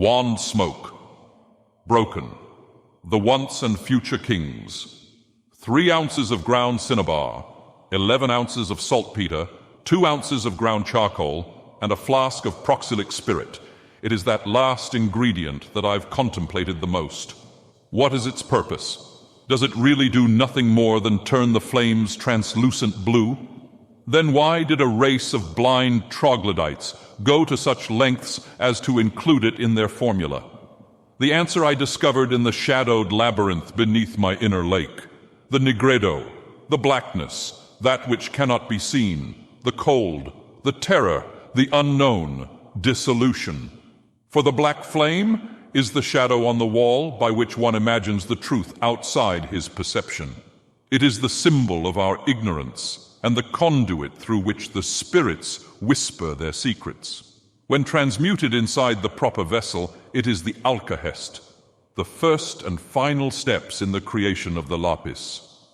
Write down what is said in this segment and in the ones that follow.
Wand smoke. Broken. The once and future kings. 3 ounces of ground cinnabar, 11 ounces of saltpeter, 2 ounces of ground charcoal, and a flask of proxylic spirit. It is that last ingredient that I've contemplated the most. What is its purpose? Does it really do nothing more than turn the flames translucent blue? Then why did a race of blind troglodytes go to such lengths as to include it in their formula? The answer I discovered in the shadowed labyrinth beneath my inner lake. The nigredo, the blackness, that which cannot be seen, the cold, the terror, the unknown, dissolution. For the black flame is the shadow on the wall by which one imagines the truth outside his perception. It is the symbol of our ignorance and the conduit through which the spirits whisper their secrets. When transmuted inside the proper vessel, it is the alkahest, the first and final steps in the creation of the lapis.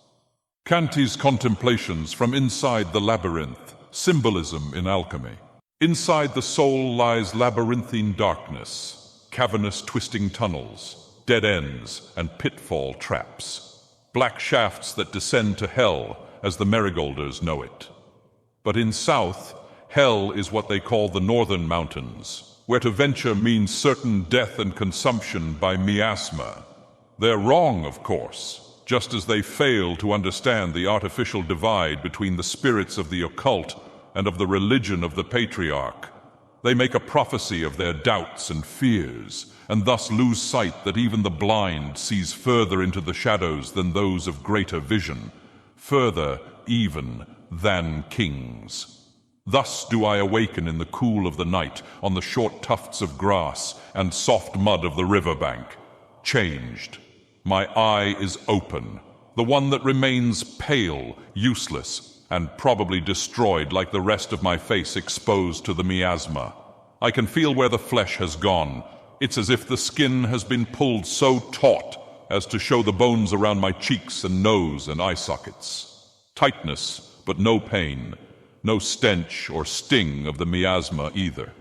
Kanti's contemplations from inside the labyrinth, symbolism in alchemy. Inside the soul lies labyrinthine darkness, cavernous twisting tunnels, dead ends, and pitfall traps. Black shafts that descend to hell, as the Marigolders know it. But in south, hell is what they call the northern mountains, where to venture means certain death and consumption by miasma. They're wrong, of course, just as they fail to understand the artificial divide between the spirits of the occult and of the religion of the patriarch. They make a prophecy of their doubts and fears, and thus lose sight that even the blind sees further into the shadows than those of greater vision, further even than kings. Thus do I awaken in the cool of the night on the short tufts of grass and soft mud of the riverbank, changed. My eye is open, the one that remains pale, useless, and probably destroyed like the rest of my face exposed to the miasma. I can feel where the flesh has gone. It's as if the skin has been pulled so taut as to show the bones around my cheeks and nose and eye sockets. Tightness, but no pain. No stench or sting of the miasma either.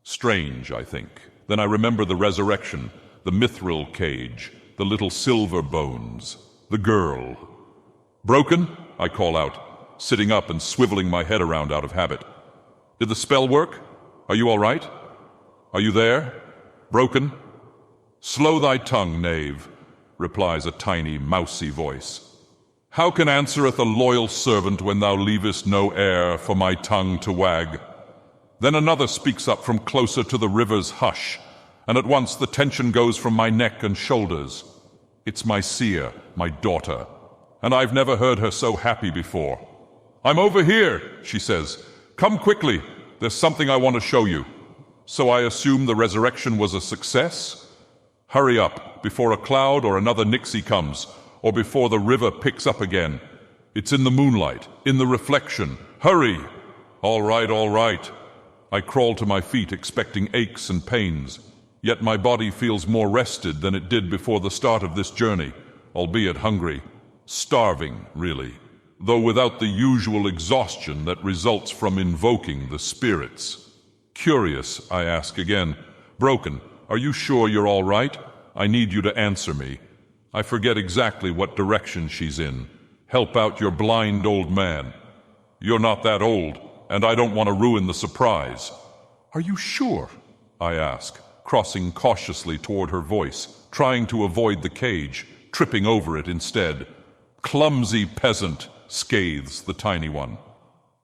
Strange, I think. Then I remember the resurrection, the mithril cage, the little silver bones, the girl. Broken? I call out, sitting up and swiveling my head around out of habit. Did the spell work? Are you all right? Are you there? Broken? Slow thy tongue, knave, replies a tiny, mousy voice. How can answereth a loyal servant when thou leavest no heir for my tongue to wag? Then another speaks up from closer to the river's hush, and at once the tension goes from my neck and shoulders. It's my seer, my daughter, and I've never heard her so happy before. I'm over here, she says. Come quickly, there's something I want to show you. So I assume the resurrection was a success? Hurry up, before a cloud or another Nixie comes, or before the river picks up again. It's in the moonlight, in the reflection. Hurry! All right, all right. I crawl to my feet, expecting aches and pains. Yet my body feels more rested than it did before the start of this journey, albeit hungry. Starving, really, though without the usual exhaustion that results from invoking the spirits. Curious, I ask again. Broken, are you sure you're all right? I need you to answer me. I forget exactly what direction she's in. Help out your blind old man. You're not that old, and I don't want to ruin the surprise. Are you sure? I ask, crossing cautiously toward her voice, trying to avoid the cage, tripping over it instead. Clumsy peasant, scathes the tiny one.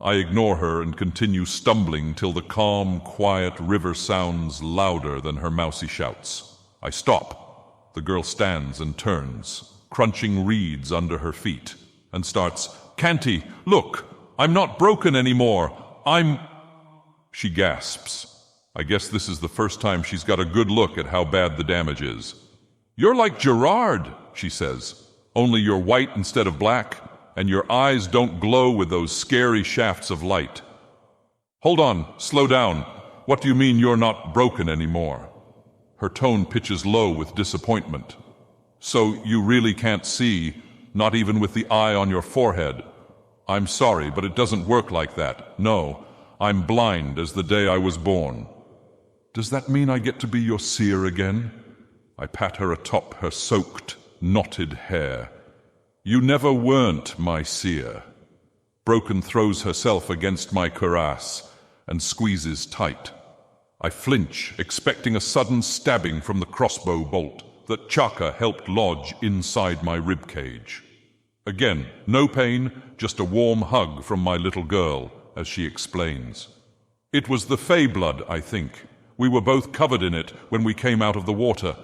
I ignore her and continue stumbling till the calm, quiet river sounds louder than her mousy shouts. I stop. The girl stands and turns, crunching reeds under her feet, and starts, Kanti, look, I'm not broken anymore. She gasps. I guess this is the first time she's got a good look at how bad the damage is. You're like Gerard, she says, only you're white instead of black, and your eyes don't glow with those scary shafts of light. Hold on, slow down. What do you mean you're not broken anymore? Her tone pitches low with disappointment. So you really can't see, not even with the eye on your forehead? I'm sorry, but it doesn't work like that. No, I'm blind as the day I was born. Does that mean I get to be your seer again? I pat her atop her soaked, knotted hair. You never weren't my seer. Broken throws herself against my cuirass and squeezes tight. I flinch, expecting a sudden stabbing from the crossbow bolt that Chaka helped lodge inside my ribcage. Again, no pain, just a warm hug from my little girl, as she explains. It was the Fey blood, I think. We were both covered in it when we came out of the water,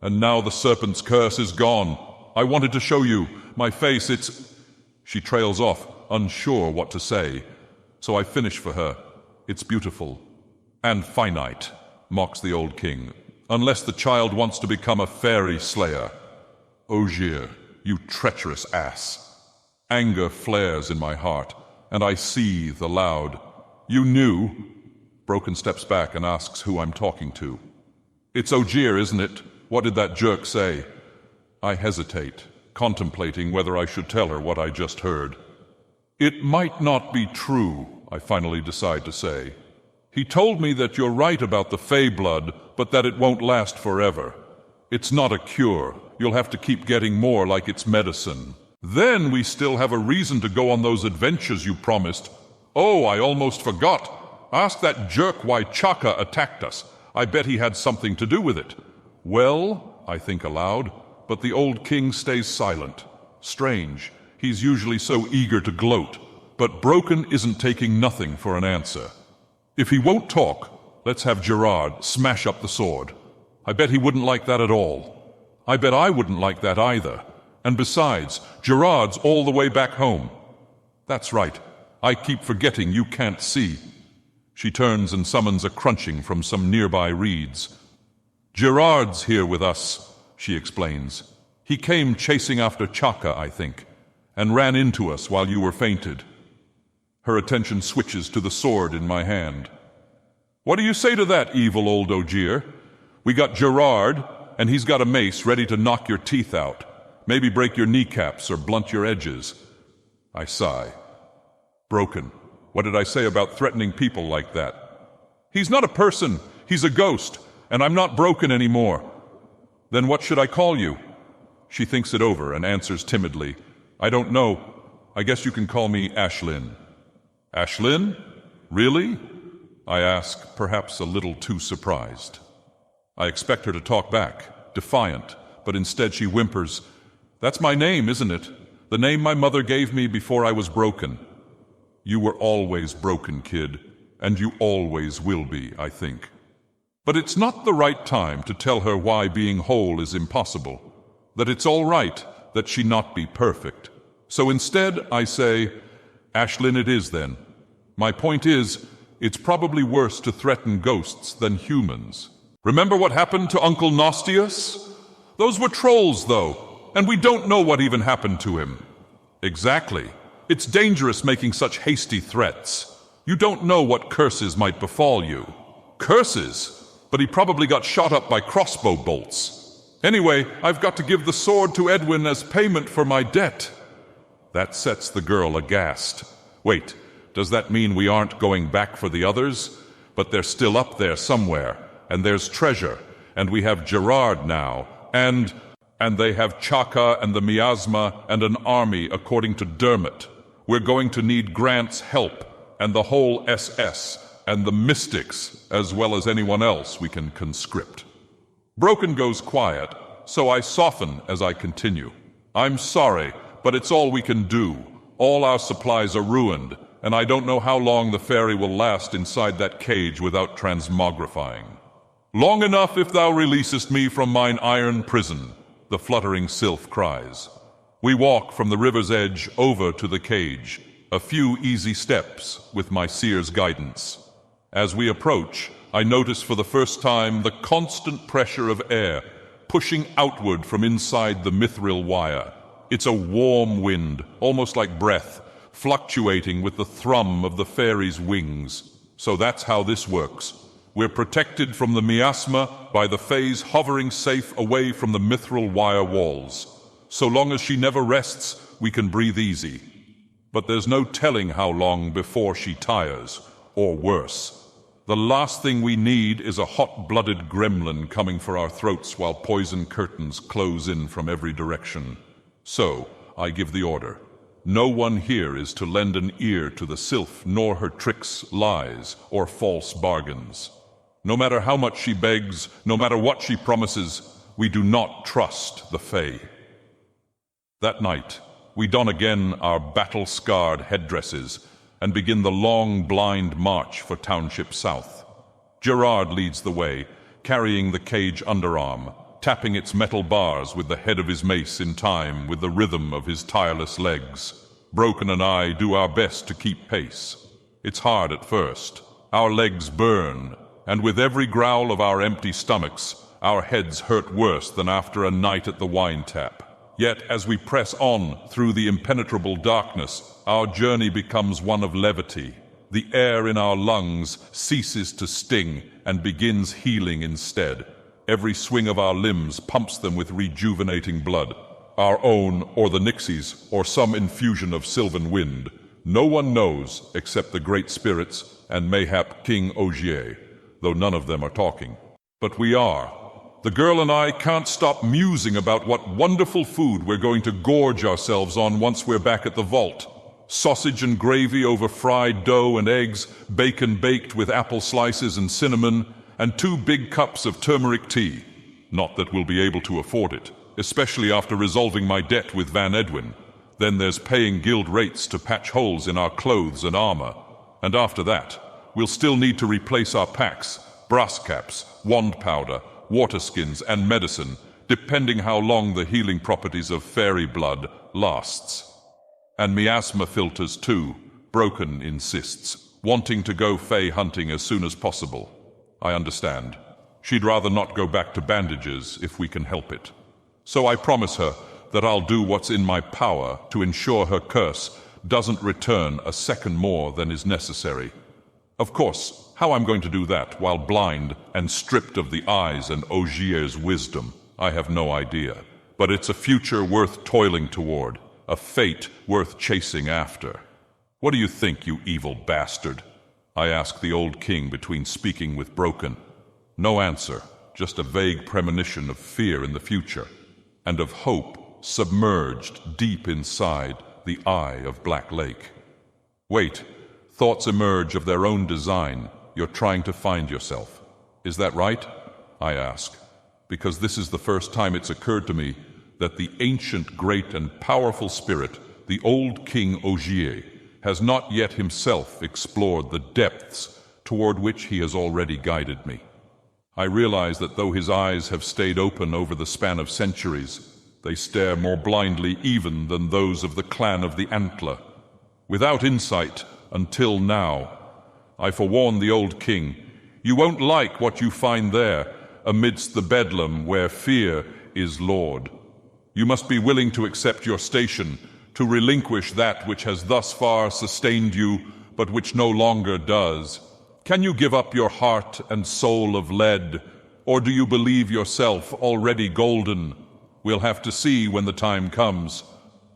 and now the serpent's curse is gone. I wanted to show you. My face, it's... She trails off, unsure what to say, so I finish for her. It's beautiful. And finite, mocks the old king, unless the child wants to become a fairy slayer. Ogier, you treacherous ass. Anger flares in my heart, and I seethe aloud. You knew? Broken steps back and asks who I'm talking to. It's Ogier, isn't it? What did that jerk say? I hesitate, contemplating whether I should tell her what I just heard. It might not be true, I finally decide to say. He told me that you're right about the Fey blood, but that it won't last forever. It's not a cure. You'll have to keep getting more like it's medicine. Then we still have a reason to go on those adventures you promised. Oh, I almost forgot. Ask that jerk why Chaka attacked us. I bet he had something to do with it. Well, I think aloud, but the old king stays silent. Strange. He's usually so eager to gloat, but Broken isn't taking nothing for an answer. If he won't talk, let's have Gerard smash up the sword. I bet he wouldn't like that at all. I bet I wouldn't like that either. And besides, Gerard's all the way back home. That's right. I keep forgetting you can't see. She turns and summons a crunching from some nearby reeds. Gerard's here with us, she explains. He came chasing after Chaka, I think, and ran into us while you were fainted. Her attention switches to the sword in my hand. What do you say to that, evil old Ogier? We got Gerard, and he's got a mace ready to knock your teeth out. Maybe break your kneecaps or blunt your edges. I sigh. Broken. What did I say about threatening people like that? He's not a person. He's a ghost, and I'm not broken anymore. Then what should I call you? She thinks it over and answers timidly. I don't know. I guess you can call me Ashlyn. Ashlyn? Really? I ask, perhaps a little too surprised. I expect her to talk back, defiant, but instead she whimpers, That's my name, isn't it? The name my mother gave me before I was broken. You were always broken, kid, and you always will be, I think. But it's not the right time to tell her why being whole is impossible, that it's all right that she not be perfect. So instead, I say, Ashlyn it is then. My point is, it's probably worse to threaten ghosts than humans. Remember what happened to Uncle Nostius? Those were trolls, though, and we don't know what even happened to him. Exactly. It's dangerous making such hasty threats. You don't know what curses might befall you. Curses? But he probably got shot up by crossbow bolts. Anyway, I've got to give the sword to Edwin as payment for my debt. That sets the girl aghast. Wait, does that mean we aren't going back for the others? But they're still up there somewhere, and there's treasure, and we have Gerard now, and they have Chaka and the miasma and an army according to Dermot. We're going to need Grant's help, and the whole SS, and the mystics, as well as anyone else we can conscript. Broken goes quiet, so I soften as I continue. I'm sorry, but it's all we can do. All our supplies are ruined, and I don't know how long the fairy will last inside that cage without transmogrifying. Long enough if thou releasest me from mine iron prison, the fluttering sylph cries. We walk from the river's edge over to the cage, a few easy steps with my seer's guidance. As we approach, I notice for the first time the constant pressure of air pushing outward from inside the mithril wire. It's a warm wind, almost like breath, fluctuating with the thrum of the fairy's wings. So that's how this works. We're protected from the miasma by the Fae's hovering safe away from the mithril wire walls. So long as she never rests, we can breathe easy. But there's no telling how long before she tires, or worse. The last thing we need is a hot-blooded gremlin coming for our throats while poison curtains close in from every direction. So, I give the order. No one here is to lend an ear to the sylph, nor her tricks, lies, or false bargains. No matter how much she begs, no matter what she promises, we do not trust the Fae. That night, we don again our battle-scarred headdresses and begin the long, blind march for Township South. Gerard leads the way, carrying the cage underarm, tapping its metal bars with the head of his mace in time with the rhythm of his tireless legs. Broken and I do our best to keep pace. It's hard at first. Our legs burn, and with every growl of our empty stomachs, our heads hurt worse than after a night at the wine tap. Yet, as we press on through the impenetrable darkness, our journey becomes one of levity. The air in our lungs ceases to sting and begins healing instead. Every swing of our limbs pumps them with rejuvenating blood. Our own, or the Nixies, or some infusion of sylvan wind. No one knows except the great spirits and mayhap King Ogier, though none of them are talking. But we are. The girl and I can't stop musing about what wonderful food we're going to gorge ourselves on once we're back at the vault. Sausage and gravy over fried dough and eggs, bacon baked with apple slices and cinnamon, and 2 big cups of turmeric tea. Not that we'll be able to afford it, especially after resolving my debt with Van Edwin. Then there's paying guild rates to patch holes in our clothes and armor. And after that, we'll still need to replace our packs, brass caps, wand powder, water skins, and medicine, depending how long the healing properties of fairy blood lasts. And miasma filters too, Broken insists, wanting to go Fae hunting as soon as possible. I understand. She'd rather not go back to bandages if we can help it. So I promise her that I'll do what's in my power to ensure her curse doesn't return a second more than is necessary. Of course, how I'm going to do that while blind and stripped of the eyes and Ogier's wisdom, I have no idea. But it's a future worth toiling toward, a fate worth chasing after. What do you think, you evil bastard? I asked the old king between speaking with Broken. No answer, just a vague premonition of fear in the future, and of hope submerged deep inside the eye of Black Lake. Wait, thoughts emerge of their own design. You're trying to find yourself. Is that right? I ask, because this is the first time it's occurred to me that the ancient, great, and powerful spirit, the old King Ogier, has not yet himself explored the depths toward which he has already guided me. I realize that though his eyes have stayed open over the span of centuries, they stare more blindly even than those of the clan of the Antler. Without insight, until now, I forewarn the old king, you won't like what you find there, amidst the bedlam where fear is lord. You must be willing to accept your station, to relinquish that which has thus far sustained you, but which no longer does. Can you give up your heart and soul of lead, or do you believe yourself already golden? We'll have to see when the time comes.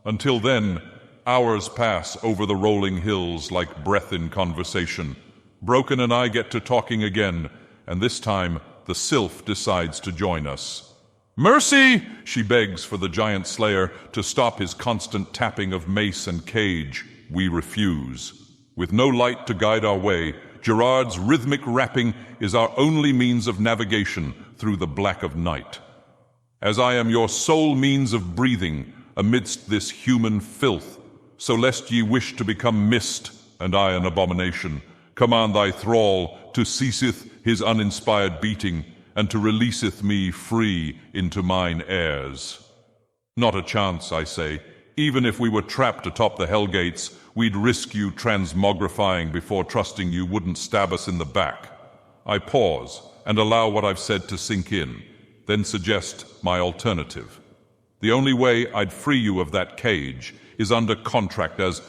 Until then, hours pass over the rolling hills like breath in conversation. Broken and I get to talking again, and this time the sylph decides to join us. "Mercy!" she begs for the giant slayer to stop his constant tapping of mace and cage. We refuse. With no light to guide our way, Gerard's rhythmic rapping is our only means of navigation through the black of night. As I am your sole means of breathing amidst this human filth, so lest ye wish to become mist, and I an abomination, command thy thrall to ceaseth his uninspired beating, and to releaseth me free into mine heirs. Not a chance, I say. Even if we were trapped atop the Hellgates, we'd risk you transmogrifying before trusting you wouldn't stab us in the back. I pause and allow what I've said to sink in, then suggest my alternative. The only way I'd free you of that cage is under contract as—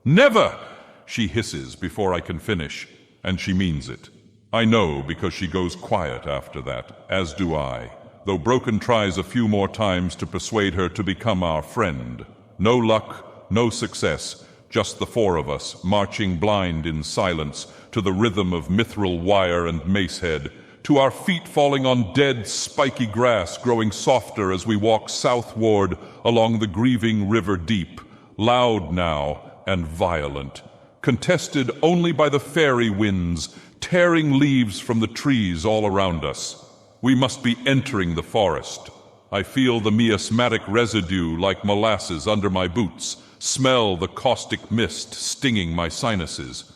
"Never!" she hisses before I can finish, and she means it. I know because she goes quiet after that, as do I, though Broken tries a few more times to persuade her to become our friend. No luck, no success, just the four of us, marching blind in silence to the rhythm of mithril wire and macehead, to our feet falling on dead, spiky grass growing softer as we walk southward along the grieving river deep, loud now and violent, contested only by the fairy winds, tearing leaves from the trees all around us. We must be entering the forest. I feel the miasmatic residue like molasses under my boots, smell the caustic mist stinging my sinuses.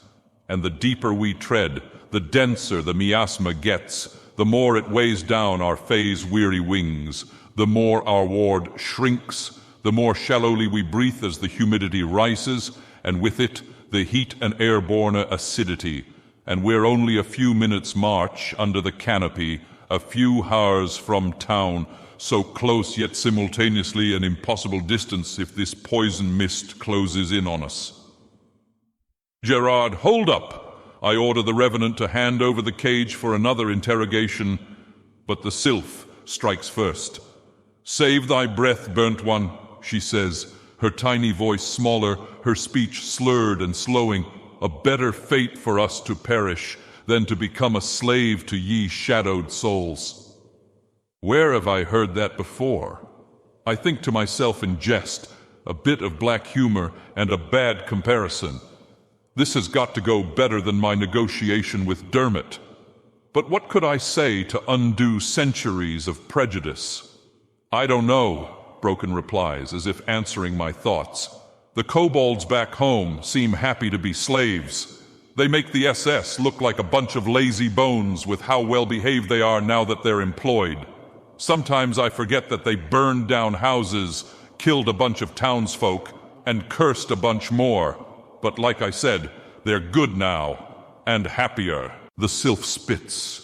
And the deeper we tread, the denser the miasma gets, the more it weighs down our phase-weary wings, the more our ward shrinks, the more shallowly we breathe as the humidity rises, and with it the heat and airborne acidity. And we're only a few minutes' march under the canopy, a few hours from town, so close yet simultaneously an impossible distance if this poison mist closes in on us. Gerard, hold up! I order the Revenant to hand over the cage for another interrogation, but the sylph strikes first. Save thy breath, burnt one, she says, her tiny voice smaller, her speech slurred and slowing. A better fate for us to perish than to become a slave to ye shadowed souls. Where have I heard that before? I think to myself in jest, a bit of black humor and a bad comparison. This has got to go better than my negotiation with Dermot. But what could I say to undo centuries of prejudice? I don't know, Broken replies, as if answering my thoughts. The kobolds back home seem happy to be slaves. They make the SS look like a bunch of lazy bones with how well behaved they are now that they're employed. Sometimes I forget that they burned down houses, killed a bunch of townsfolk, and cursed a bunch more. But like I said, they're good now, and happier. The sylph spits.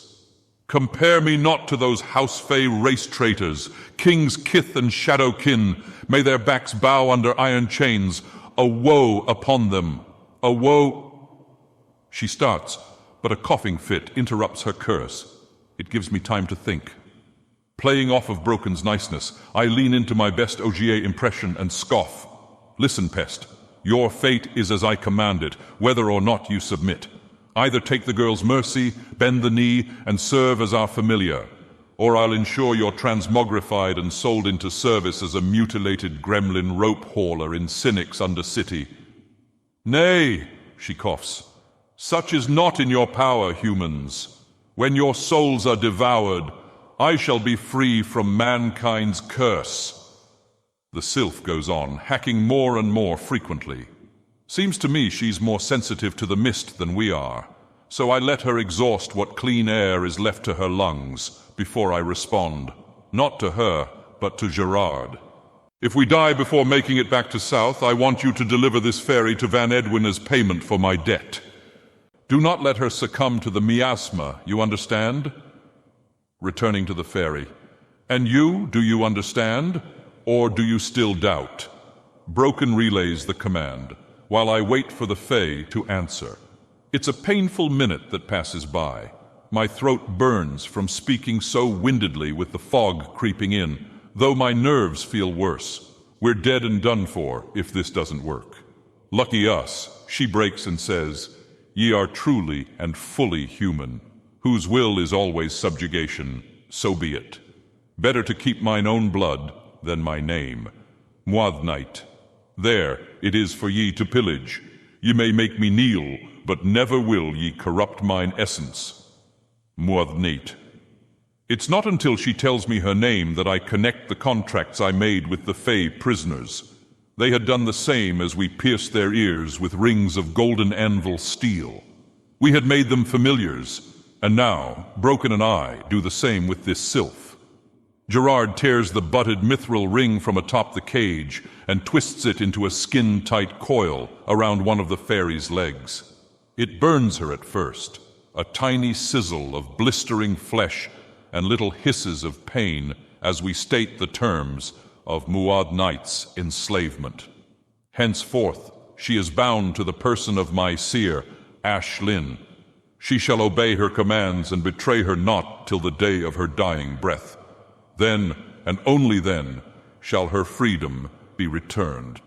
Compare me not to those house-fey race traitors, king's kith and shadow kin. May their backs bow under iron chains. A woe upon them. A woe... She starts, but a coughing fit interrupts her curse. It gives me time to think. Playing off of Broken's niceness, I lean into my best Ogier impression and scoff. Listen, pest. Your fate is as I command it, whether or not you submit. Either take the girl's mercy, bend the knee, and serve as our familiar, or I'll ensure you're transmogrified and sold into service as a mutilated gremlin rope hauler in Cynic's Undercity. Nay, she coughs, such is not in your power, humans. When your souls are devoured, I shall be free from mankind's curse. The sylph goes on, hacking more and more frequently. Seems to me she's more sensitive to the mist than we are, so I let her exhaust what clean air is left to her lungs before I respond, not to her, but to Gerard. If we die before making it back to South, I want you to deliver this fairy to Van Edwin as payment for my debt. Do not let her succumb to the miasma, you understand? Returning to the fairy. And you, do you understand? Or do you still doubt? Broken relays the command, while I wait for the Fae to answer. It's a painful minute that passes by. My throat burns from speaking so windedly with the fog creeping in, though my nerves feel worse. We're dead and done for if this doesn't work. Lucky us, she breaks and says, Ye are truly and fully human, whose will is always subjugation, so be it. Better to keep mine own blood than my name. Muad'Night. There it is for ye to pillage. Ye may make me kneel, but never will ye corrupt mine essence. Muad'Night. It's not until she tells me her name that I connect the contracts I made with the Fae prisoners. They had done the same as we pierced their ears with rings of golden anvil steel. We had made them familiars, and now Broken and I do the same with this sylph. Gerard tears the butted mithril ring from atop the cage and twists it into a skin-tight coil around one of the fairy's legs. It burns her at first, a tiny sizzle of blistering flesh and little hisses of pain as we state the terms of Muad'Night's enslavement. Henceforth, she is bound to the person of my seer, Ash Lynn. She shall obey her commands and betray her not till the day of her dying breath. Then, and only then, shall her freedom be returned.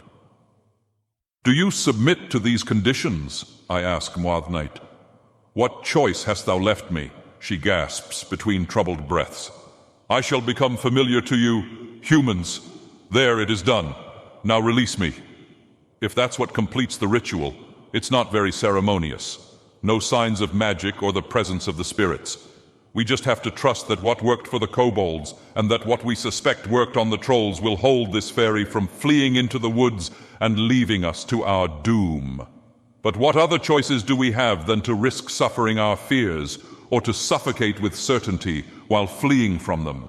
"Do you submit to these conditions?" I ask Muad Knight. "What choice hast thou left me?" she gasps between troubled breaths. "I shall become familiar to you, humans. There, it is done. Now release me." If that's what completes the ritual, it's not very ceremonious. No signs of magic or the presence of the spirits. We just have to trust that what worked for the kobolds and that what we suspect worked on the trolls will hold this fairy from fleeing into the woods and leaving us to our doom. But what other choices do we have than to risk suffering our fears or to suffocate with certainty while fleeing from them?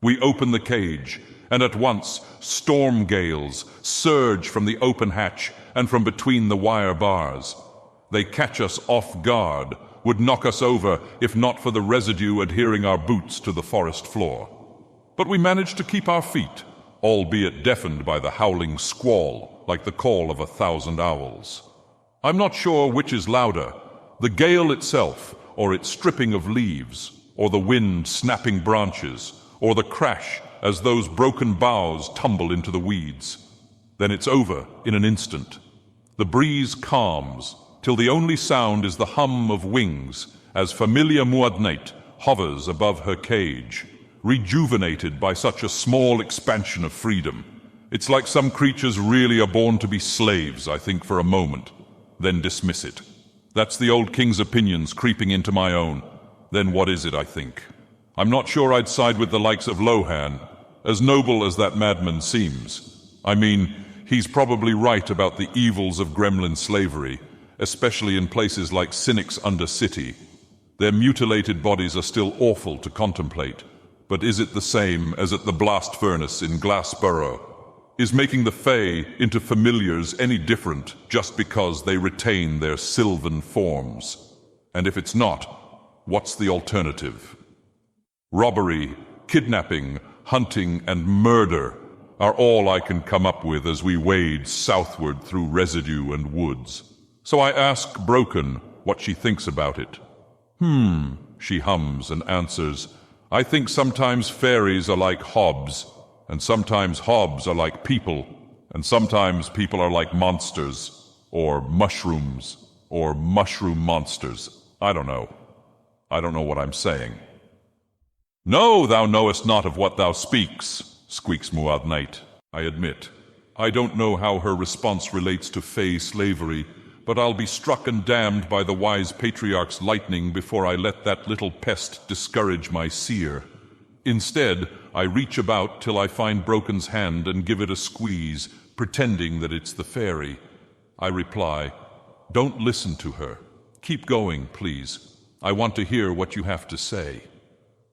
We open the cage, and at once storm gales surge from the open hatch and from between the wire bars. They catch us off guard, would knock us over if not for the residue adhering our boots to the forest floor. But we manage to keep our feet, albeit deafened by the howling squall like the call of 1,000 owls. I'm not sure which is louder, the gale itself, or its stripping of leaves, or the wind snapping branches, or the crash as those broken boughs tumble into the weeds. Then it's over in an instant. The breeze calms, till the only sound is the hum of wings as familiar Muad Knight hovers above her cage, rejuvenated by such a small expansion of freedom. It's like some creatures really are born to be slaves, I think, for a moment, then dismiss it. That's the old king's opinions creeping into my own. Then what is it, I think? I'm not sure I'd side with the likes of Lohan, as noble as that madman seems. I mean, he's probably right about the evils of gremlin slavery, especially in places like Cynic's Undercity. Their mutilated bodies are still awful to contemplate, but is it the same as at the blast furnace in Glassborough? Is making the Fae into familiars any different just because they retain their sylvan forms? And if it's not, what's the alternative? Robbery, kidnapping, hunting, and murder are all I can come up with as we wade southward through residue and woods. So I ask Broken what she thinks about it. She hums and answers, "I think sometimes fairies are like hobs, and sometimes hobs are like people, and sometimes people are like monsters, or mushrooms, or mushroom monsters. I don't know. I don't know what I'm saying." "No, thou knowest not of what thou speaks," squeaks Muad Knight. I admit, I don't know how her response relates to Fae slavery, but I'll be struck and damned by the wise patriarch's lightning before I let that little pest discourage my seer. Instead, I reach about till I find Broken's hand and give it a squeeze, pretending that it's the fairy. I reply, "Don't listen to her. Keep going, please. I want to hear what you have to say."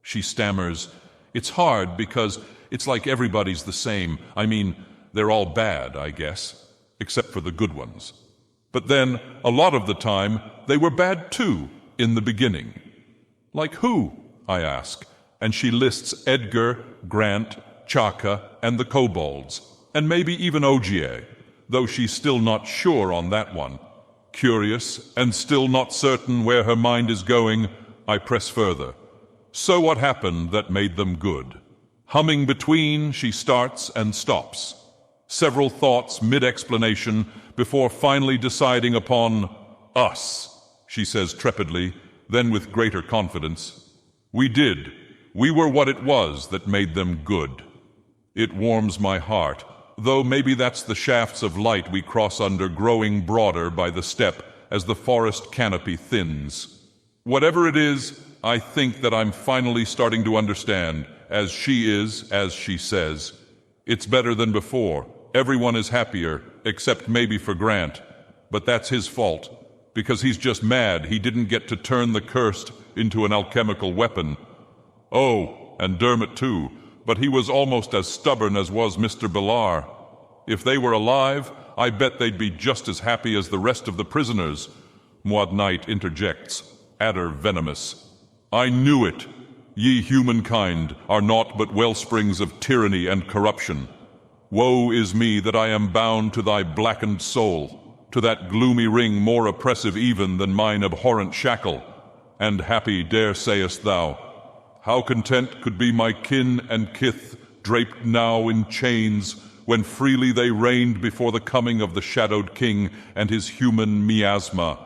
She stammers, "It's hard because it's like everybody's the same. I mean, they're all bad, I guess, except for the good ones. But then, a lot of the time, they were bad too, in the beginning." "Like who?" I ask, and she lists Edgar, Grant, Chaka, and the kobolds, and maybe even Ogier, though she's still not sure on that one. Curious, and still not certain where her mind is going, I press further. So what happened that made them good? Humming between, she starts and stops. Several thoughts mid-explanation before finally deciding upon us, she says trepidly, then with greater confidence. "We did. We were what it was that made them good." It warms my heart, though maybe that's the shafts of light we cross under growing broader by the step as the forest canopy thins. Whatever it is, I think that I'm finally starting to understand, as she is, as she says. It's better than before. Everyone is happier, except maybe for Grant. But that's his fault, because he's just mad he didn't get to turn the cursed into an alchemical weapon. Oh, and Dermot too, but he was almost as stubborn as was Mr. Bilar. If they were alive, I bet they'd be just as happy as the rest of the prisoners. Muad Knight interjects, adder venomous. "I knew it. Ye humankind are naught but wellsprings of tyranny and corruption. Woe is me that I am bound to thy blackened soul, to that gloomy ring more oppressive even than mine abhorrent shackle. And happy, dare sayest thou, how content could be my kin and kith, draped now in chains, when freely they reigned before the coming of the shadowed king and his human miasma.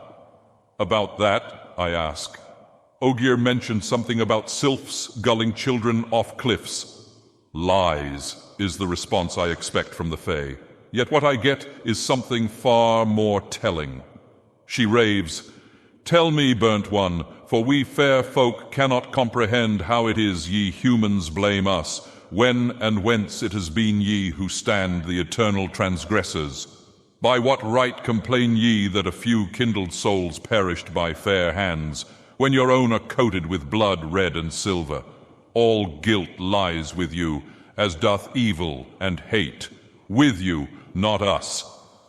About that, I ask. Ogier mentioned something about sylphs gulling children off cliffs. Lies is the response I expect from the Fae. Yet what I get is something far more telling. She raves, "Tell me, burnt one, for we fair folk cannot comprehend how it is ye humans blame us, when and whence it has been ye who stand the eternal transgressors. By what right complain ye that a few kindled souls perished by fair hands, when your own are coated with blood red and silver? All guilt lies with you, as doth evil and hate. With you, not us.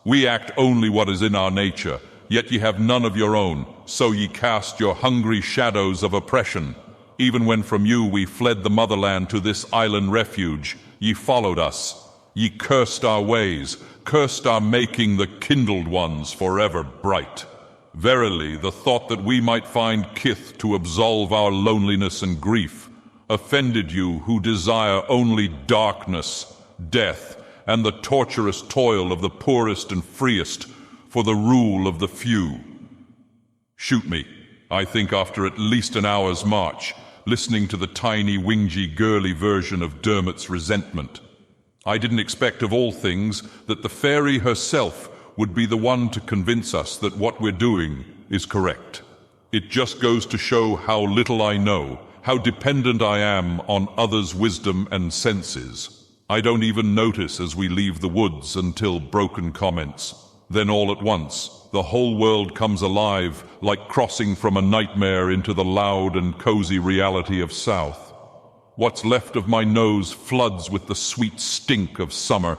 We act only what is in our nature, yet ye have none of your own, so ye cast your hungry shadows of oppression. Even when from you we fled the motherland to this island refuge, ye followed us. Ye cursed our ways, cursed our making the kindled ones forever bright. Verily, the thought that we might find kith to absolve our loneliness and grief offended you who desire only darkness, death, and the torturous toil of the poorest and freest for the rule of the few. Shoot me, I think, after at least an hour's march, listening to the tiny, wingy, girly version of Dermot's resentment. I didn't expect of all things that the fairy herself would be the one to convince us that what we're doing is correct. It just goes to show how little I know, how dependent I am on others' wisdom and senses. I don't even notice as we leave the woods until Broken comments. Then all at once, the whole world comes alive, like crossing from a nightmare into the loud and cozy reality of South. What's left of my nose floods with the sweet stink of summer.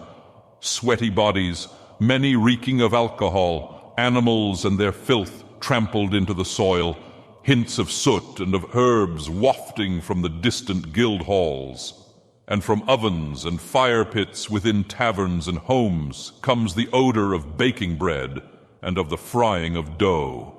Sweaty bodies, many reeking of alcohol, animals and their filth trampled into the soil, hints of soot and of herbs wafting from the distant guild halls. And from ovens and fire pits within taverns and homes comes the odor of baking bread and of the frying of dough.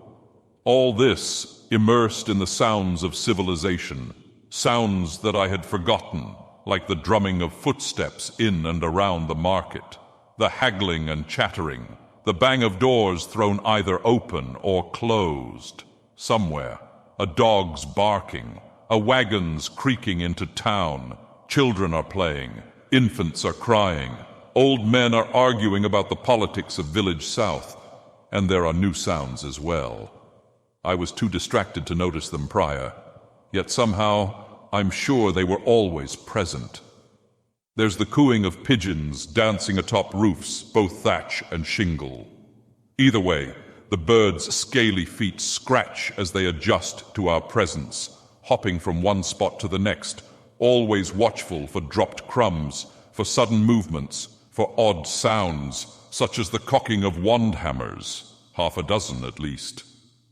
All this immersed in the sounds of civilization, sounds that I had forgotten, like the drumming of footsteps in and around the market, the haggling and chattering, the bang of doors thrown either open or closed. Somewhere, a dog's barking, a wagon's creaking into town, children are playing, infants are crying, old men are arguing about the politics of Village South, and there are new sounds as well. I was too distracted to notice them prior, yet somehow I'm sure they were always present. There's the cooing of pigeons dancing atop roofs, both thatch and shingle. Either way, the birds' scaly feet scratch as they adjust to our presence, hopping from one spot to the next, always watchful for dropped crumbs, for sudden movements, for odd sounds, such as the cocking of wand hammers, half a dozen at least.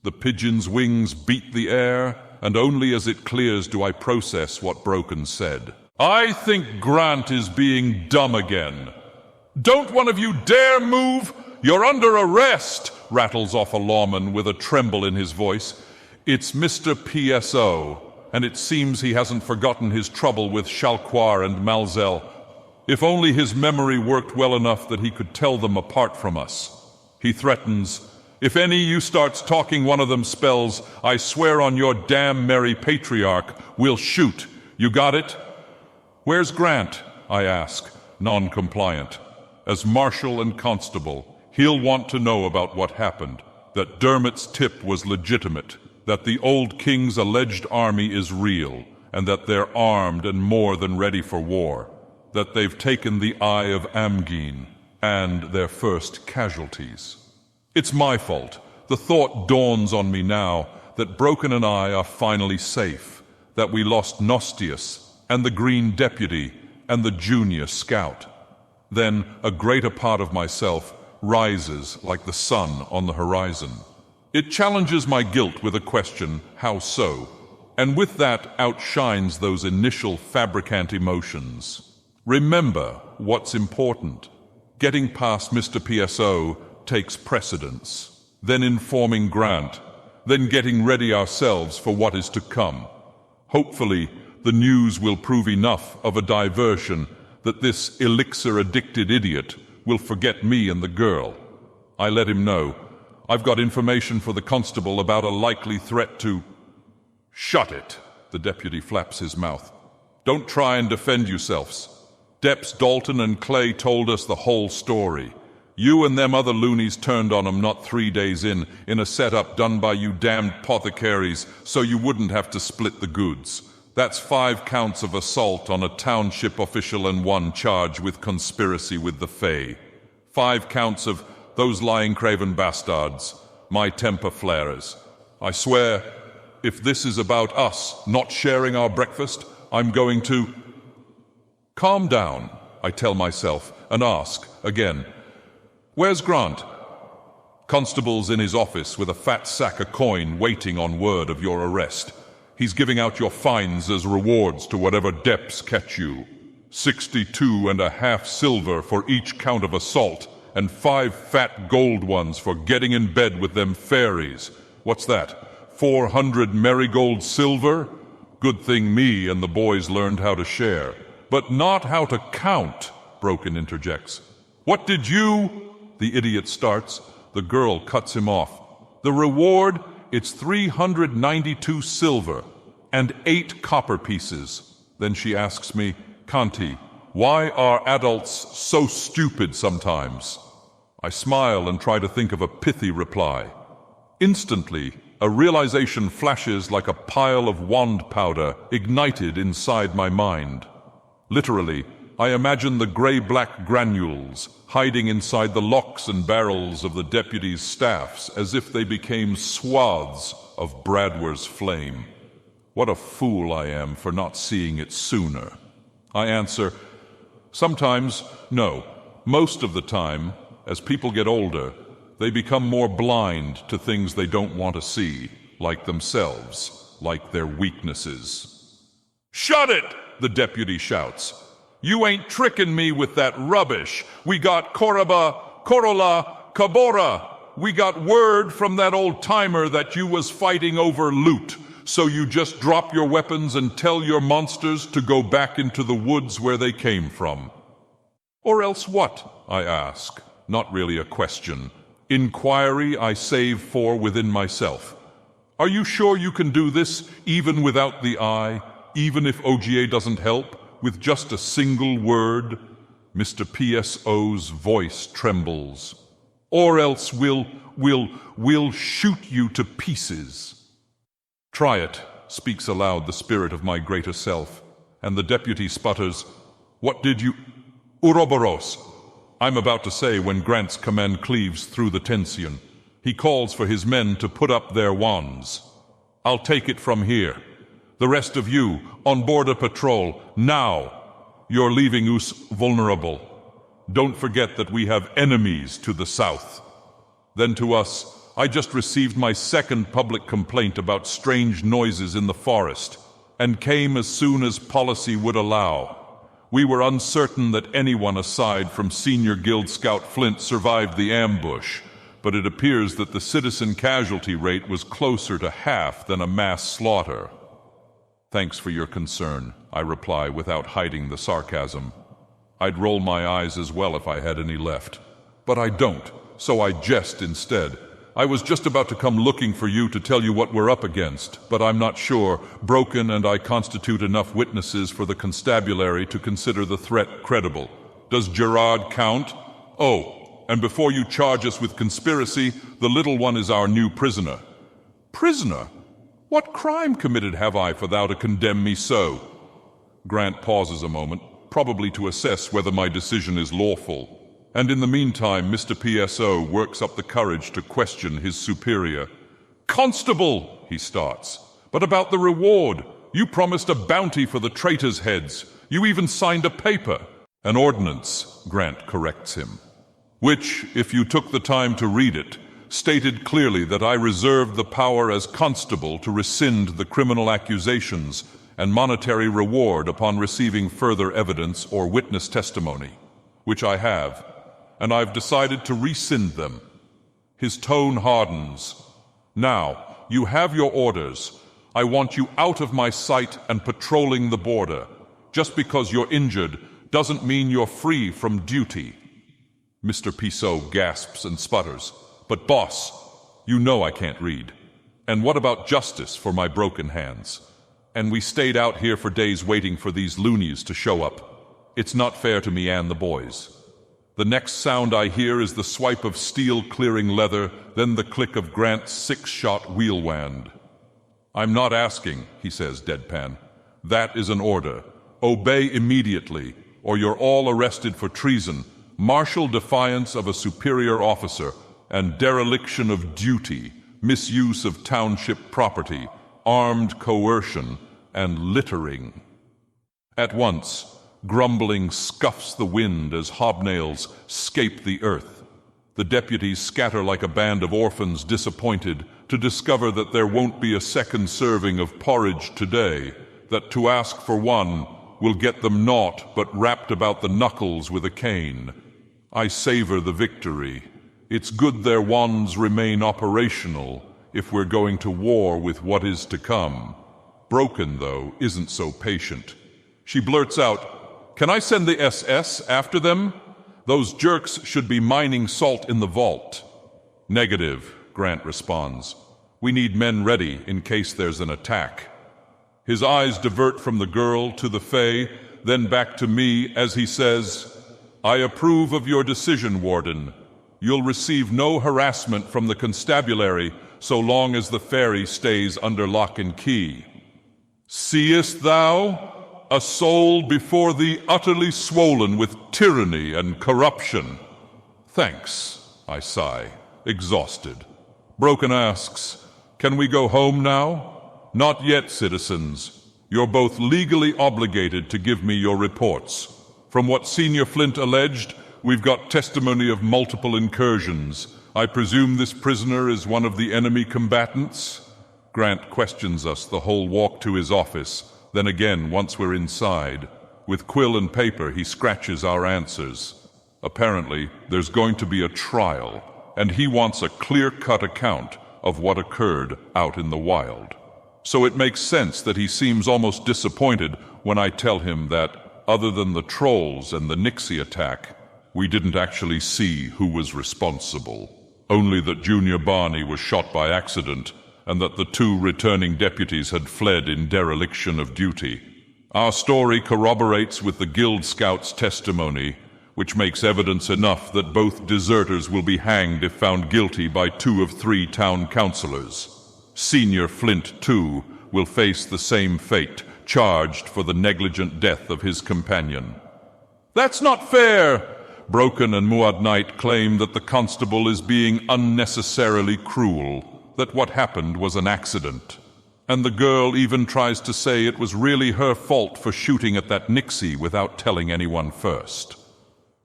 The pigeon's wings beat the air, and only as it clears do I process what Broken said. "I think Grant is being dumb again." "Don't one of you dare move! You're under arrest!" rattles off a lawman with a tremble in his voice. It's Mr. PSO, and it seems he hasn't forgotten his trouble with Shalquar and Malzel. If only his memory worked well enough that he could tell them apart from us. He threatens, "If any you starts talking one of them spells, I swear on your damn Mary Patriarch, we'll shoot. You got it?" "Where's Grant?" I ask, non-compliant. As marshal and constable, he'll want to know about what happened, that Dermot's tip was legitimate, that the old king's alleged army is real, and that they're armed and more than ready for war, that they've taken the Eye of Amgeen and their first casualties. It's my fault. The thought dawns on me now that Broken and I are finally safe, that we lost Nostius and the Green Deputy and the Junior Scout. Then a greater part of myself rises like the sun on the horizon. It challenges my guilt with a question, how so? And with that outshines those initial fabricant emotions. Remember what's important. Getting past Mr. PSO takes precedence, then informing Grant, then getting ready ourselves for what is to come. Hopefully, the news will prove enough of a diversion that this elixir-addicted idiot will forget me and the girl. I let him know. I've got information for the constable about a likely threat to... Shut it, the deputy flaps his mouth. Don't try and defend yourselves. Deps, Dalton, and Clay told us the whole story. You and them other loonies turned on 'em not 3 days in a setup done by you damned apothecaries so you wouldn't have to split the goods. That's 5 counts of assault on a township official and 1 charge with conspiracy with the Fae. 5 counts of those lying craven bastards. My temper flares. I swear, if this is about us not sharing our breakfast, I'm going to... Calm down, I tell myself, and ask, again, where's Grant? Constable's in his office with a fat sack of coin waiting on word of your arrest. He's giving out your fines as rewards to whatever deps catch you. 62.5 silver for each count of assault, and 5 fat gold ones for getting in bed with them fairies. What's that? 400 marigold silver? Good thing me and the boys learned how to share. But not how to count, Broken interjects. What did you... The idiot starts. The girl cuts him off. The reward, it's 392 silver and 8 copper pieces. Then she asks me, Kanti, why are adults so stupid sometimes? I smile and try to think of a pithy reply. Instantly, a realization flashes like a pile of wand powder ignited inside my mind. Literally, I imagine the gray-black granules hiding inside the locks and barrels of the deputies' staffs as if they became swaths of Bradwar's flame. What a fool I am for not seeing it sooner. I answer, sometimes, no, most of the time, as people get older, they become more blind to things they don't want to see, like themselves, like their weaknesses. Shut it! The deputy shouts. You ain't tricking me with that rubbish. We got Corolla, Cabora. We got word from that old-timer that you was fighting over loot. So you just drop your weapons and tell your monsters to go back into the woods where they came from. Or else what? I ask. Not really a question. Inquiry I save for within myself. Are you sure you can do this even without the eye? Even if OGA doesn't help? With just a single word? Mr. PSO's voice trembles. Or else we'll shoot you to pieces. Try it, speaks aloud the spirit of my greater self, and the deputy sputters, What did you... Ouroboros, I'm about to say when Grant's command cleaves through the tension. He calls for his men to put up their wands. I'll take it from here. The rest of you, on board a patrol, now. You're leaving us vulnerable. Don't forget that we have enemies to the south. Then to us, I just received my 2nd public complaint about strange noises in the forest, and came as soon as policy would allow. We were uncertain that anyone aside from Senior Guild Scout Flint survived the ambush, but it appears that the citizen casualty rate was closer to half than a mass slaughter. Thanks for your concern, I reply without hiding the sarcasm. I'd roll my eyes as well if I had any left. But I don't, so I jest instead. I was just about to come looking for you to tell you what we're up against, but I'm not sure. Broken and I constitute enough witnesses for the constabulary to consider the threat credible. Does Gerard count? Oh, and before you charge us with conspiracy, the little one is our new prisoner. Prisoner? What crime committed have I for thou to condemn me so? Grant pauses a moment, probably to assess whether my decision is lawful. And in the meantime, Mr. PSO works up the courage to question his superior. Constable, he starts. But about the reward. You promised a bounty for the traitors' heads. You even signed a paper. An ordinance, Grant corrects him. Which, if you took the time to read it, stated clearly that I reserved the power as constable to rescind the criminal accusations and monetary reward upon receiving further evidence or witness testimony, which I have, and I've decided to rescind them. His tone hardens. Now, you have your orders. I want you out of my sight and patrolling the border. Just because you're injured doesn't mean you're free from duty. Mr. Pissot gasps and sputters. But boss, you know I can't read. And what about justice for my broken hands? And we stayed out here for days waiting for these loonies to show up. It's not fair to me and the boys. The next sound I hear is the swipe of steel clearing leather, then the click of Grant's 6-shot wheel wand. I'm not asking, he says deadpan. That is an order. Obey immediately, or you're all arrested for treason, martial defiance of a superior officer, and dereliction of duty, misuse of township property, armed coercion, and littering. At once, grumbling scuffs the wind as hobnails scape the earth. The deputies scatter like a band of orphans disappointed to discover that there won't be a second serving of porridge today, that to ask for one will get them naught but wrapped about the knuckles with a cane. I savor the victory. It's good their wands remain operational if we're going to war with what is to come. Broken, though, isn't so patient. She blurts out, "Can I send the SS after them? Those jerks should be mining salt in the vault." "Negative," Grant responds. "We need men ready in case there's an attack." His eyes divert from the girl to the Fae, then back to me as he says, "I approve of your decision, Warden. You'll receive no harassment from the constabulary so long as the ferry stays under lock and key. Seest thou? A soul before thee utterly swollen with tyranny and corruption." "Thanks," I sigh, exhausted. Broken asks, "Can we go home now?" "Not yet, citizens. You're both legally obligated to give me your reports. From what Senior Flint alleged, we've got testimony of multiple incursions. I presume this prisoner is one of the enemy combatants?" Grant questions us the whole walk to his office, then again once we're inside. With quill and paper, he scratches our answers. Apparently, there's going to be a trial, and he wants a clear-cut account of what occurred out in the wild. So it makes sense that he seems almost disappointed when I tell him that, other than the trolls and the Nixie attack, we didn't actually see who was responsible. Only that Junior Barney was shot by accident, and that the 2 returning deputies had fled in dereliction of duty. Our story corroborates with the Guild Scout's testimony, which makes evidence enough that both deserters will be hanged if found guilty by 2 of 3 town councilors. Senior Flint, too, will face the same fate, charged for the negligent death of his companion. "That's not fair!" Broken and Muad Knight claim that the constable is being unnecessarily cruel, that what happened was an accident. And the girl even tries to say it was really her fault for shooting at that Nixie without telling anyone first.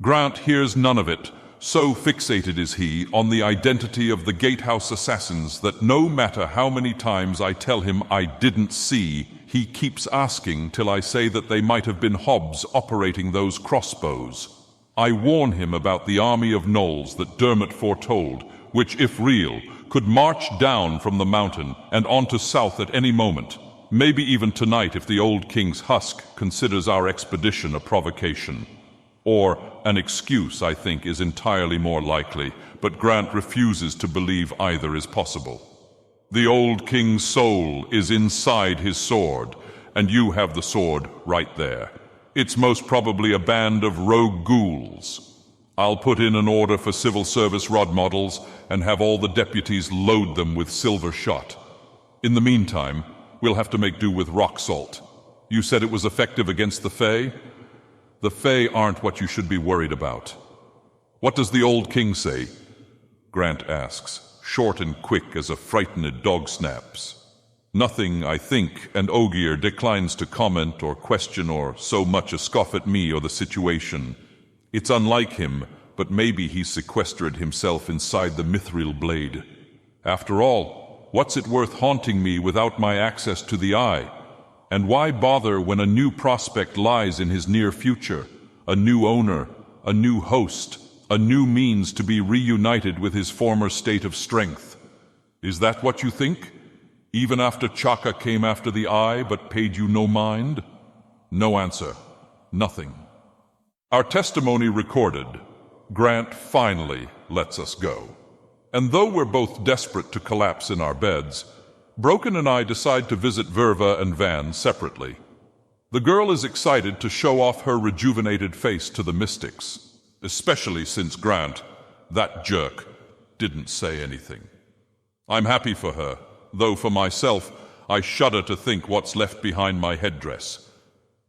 Grant hears none of it. So fixated is he on the identity of the gatehouse assassins that no matter how many times I tell him I didn't see, he keeps asking till I say that they might have been Hobbs operating those crossbows. I warn him about the army of gnolls that Dermot foretold, which, if real, could march down from the mountain and on to south at any moment, maybe even tonight if the old king's husk considers our expedition a provocation. Or an excuse, I think, is entirely more likely, but Grant refuses to believe either is possible. The old king's soul is inside his sword, and you have the sword right there. It's most probably a band of rogue ghouls. I'll put in an order for civil service rod models and have all the deputies load them with silver shot. In the meantime, we'll have to make do with rock salt. You said it was effective against the Fae? The Fae aren't what you should be worried about. What does the old king say? Grant asks, short and quick as a frightened dog snaps. Nothing, I think, and Ogier declines to comment or question or so much as scoff at me or the situation. It's unlike him, but maybe he's sequestered himself inside the mithril blade. After all, what's it worth haunting me without my access to the eye? And why bother when a new prospect lies in his near future, a new owner, a new host, a new means to be reunited with his former state of strength? Is that what you think? Even after Chaka came after the eye but paid you no mind? No answer. Nothing. Our testimony recorded, Grant finally lets us go. And though we're both desperate to collapse in our beds, Broken and I decide to visit Verva and Van separately. The girl is excited to show off her rejuvenated face to the mystics, especially since Grant, that jerk, didn't say anything. I'm happy for her, though for myself, I shudder to think what's left behind my headdress.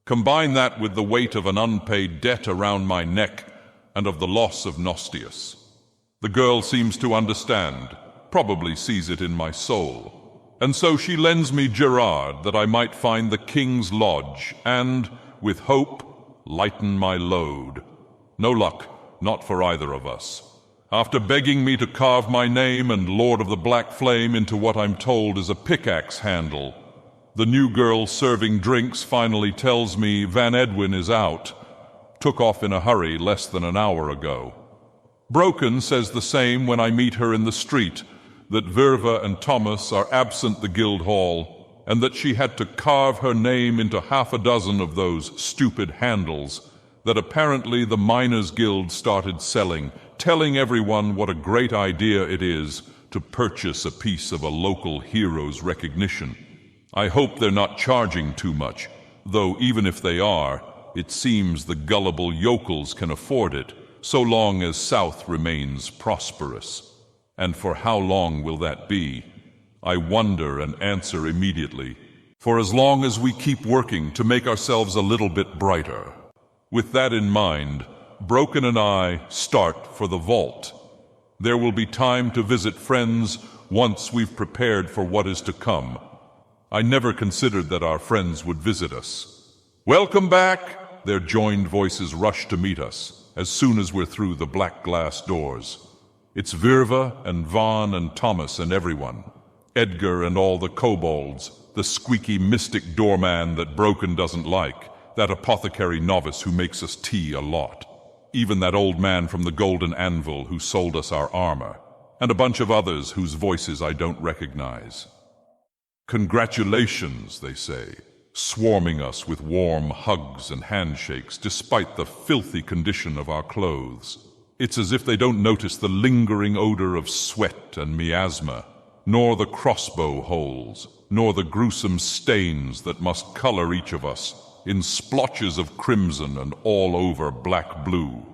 Combine that with the weight of an unpaid debt around my neck and of the loss of Nostius. The girl seems to understand, probably sees it in my soul. And so she lends me Gerard that I might find the king's lodge and, with hope, lighten my load. No luck, not for either of us. After begging me to carve my name and Lord of the Black Flame into what I'm told is a pickaxe handle, the new girl serving drinks finally tells me Van Edwin is out. Took off in a hurry less than an hour ago. Broken says the same when I meet her in the street, that Verva and Thomas are absent the guild hall, and that she had to carve her name into half a dozen of those stupid handles that apparently the Miners' Guild started selling, telling everyone what a great idea it is to purchase a piece of a local hero's recognition. I hope they're not charging too much, though even if they are, it seems the gullible yokels can afford it, so long as South remains prosperous. And for how long will that be? I wonder and answer immediately. For as long as we keep working to make ourselves a little bit brighter. With that in mind, Broken and I start for the vault. There will be time to visit friends once we've prepared for what is to come. I never considered that our friends would visit us. Welcome back! Their joined voices rush to meet us as soon as we're through the black glass doors. It's Verva and Vaughn and Thomas and everyone. Edgar and all the kobolds, the squeaky mystic doorman that Broken doesn't like, that apothecary novice who makes us tea a lot. Even that old man from the Golden Anvil who sold us our armor. And a bunch of others whose voices I don't recognize. Congratulations, they say, swarming us with warm hugs and handshakes despite the filthy condition of our clothes. It's as if they don't notice the lingering odor of sweat and miasma, nor the crossbow holes, nor the gruesome stains that must color each of us in splotches of crimson and all over black-blue.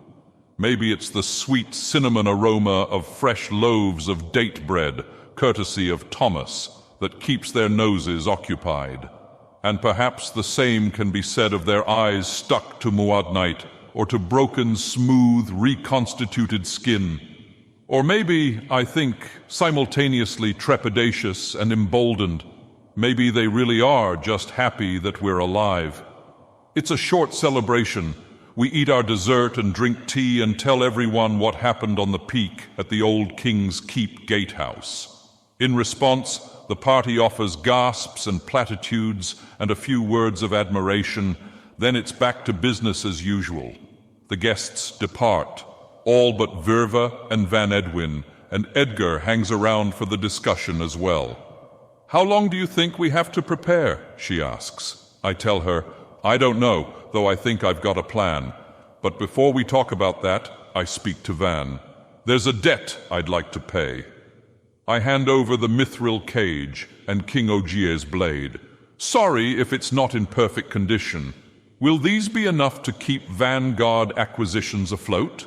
Maybe it's the sweet cinnamon aroma of fresh loaves of date bread, courtesy of Thomas, that keeps their noses occupied. And perhaps the same can be said of their eyes stuck to Muad'Night, or to Broken, smooth, reconstituted skin. Or maybe, I think, simultaneously trepidatious and emboldened. Maybe they really are just happy that we're alive. It's a short celebration. We eat our dessert and drink tea and tell everyone what happened on the peak at the old King's Keep gatehouse. In response, the party offers gasps and platitudes and a few words of admiration. Then it's back to business as usual. The guests depart, all but Verva and Van Edwin, and Edgar hangs around for the discussion as well. How long do you think we have to prepare? She asks. I tell her, I don't know, though I think I've got a plan. But before we talk about that, I speak to Van. There's a debt I'd like to pay. I hand over the mithril cage and King Ogier's blade. Sorry if it's not in perfect condition. Will these be enough to keep Vanguard acquisitions afloat?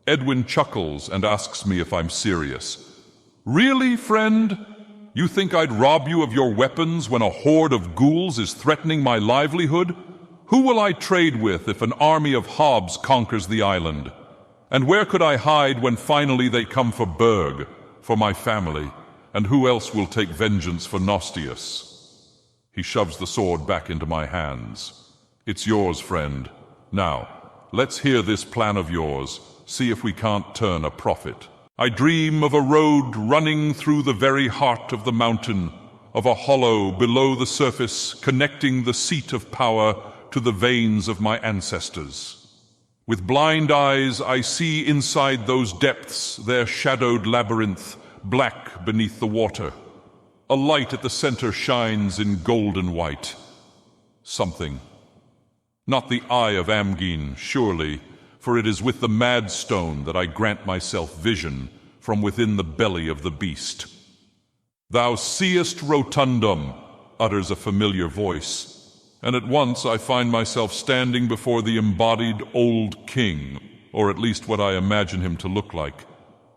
Edwin chuckles and asks me if I'm serious. Really, friend? You think I'd rob you of your weapons when a horde of ghouls is threatening my livelihood? Who will I trade with if an army of Hobbs conquers the island? And where could I hide when finally they come for Berg, for my family? And who else will take vengeance for Nostius? He shoves the sword back into my hands. It's yours, friend. Now, let's hear this plan of yours, see if we can't turn a profit. I dream of a road running through the very heart of the mountain, of a hollow below the surface connecting the seat of power to the veins of my ancestors. With blind eyes I see inside those depths their shadowed labyrinth, black beneath the water. A light at the center shines in golden white. Something Not the eye of Amgine, surely, for it is with the mad stone that I grant myself vision from within the belly of the beast. Thou seest rotundum, utters a familiar voice, and at once I find myself standing before the embodied old king, or at least what I imagine him to look like.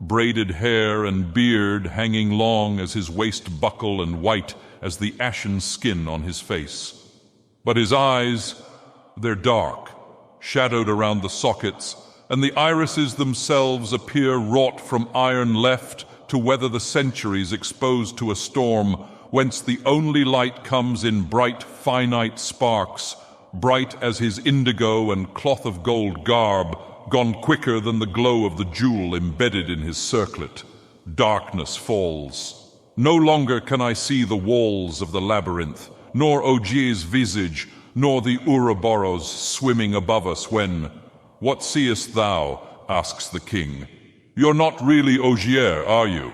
Braided hair and beard hanging long as his waist buckle and white as the ashen skin on his face. But his eyes, they're dark, shadowed around the sockets, and the irises themselves appear wrought from iron left to weather the centuries exposed to a storm, whence the only light comes in bright finite sparks, bright as his indigo and cloth of gold garb, gone quicker than the glow of the jewel embedded in his circlet. Darkness falls. No longer can I see the walls of the labyrinth, nor Ogier's visage, nor the Ouroboros swimming above us when, "What seest thou?" asks the king. "You're not really Ogier, are you?"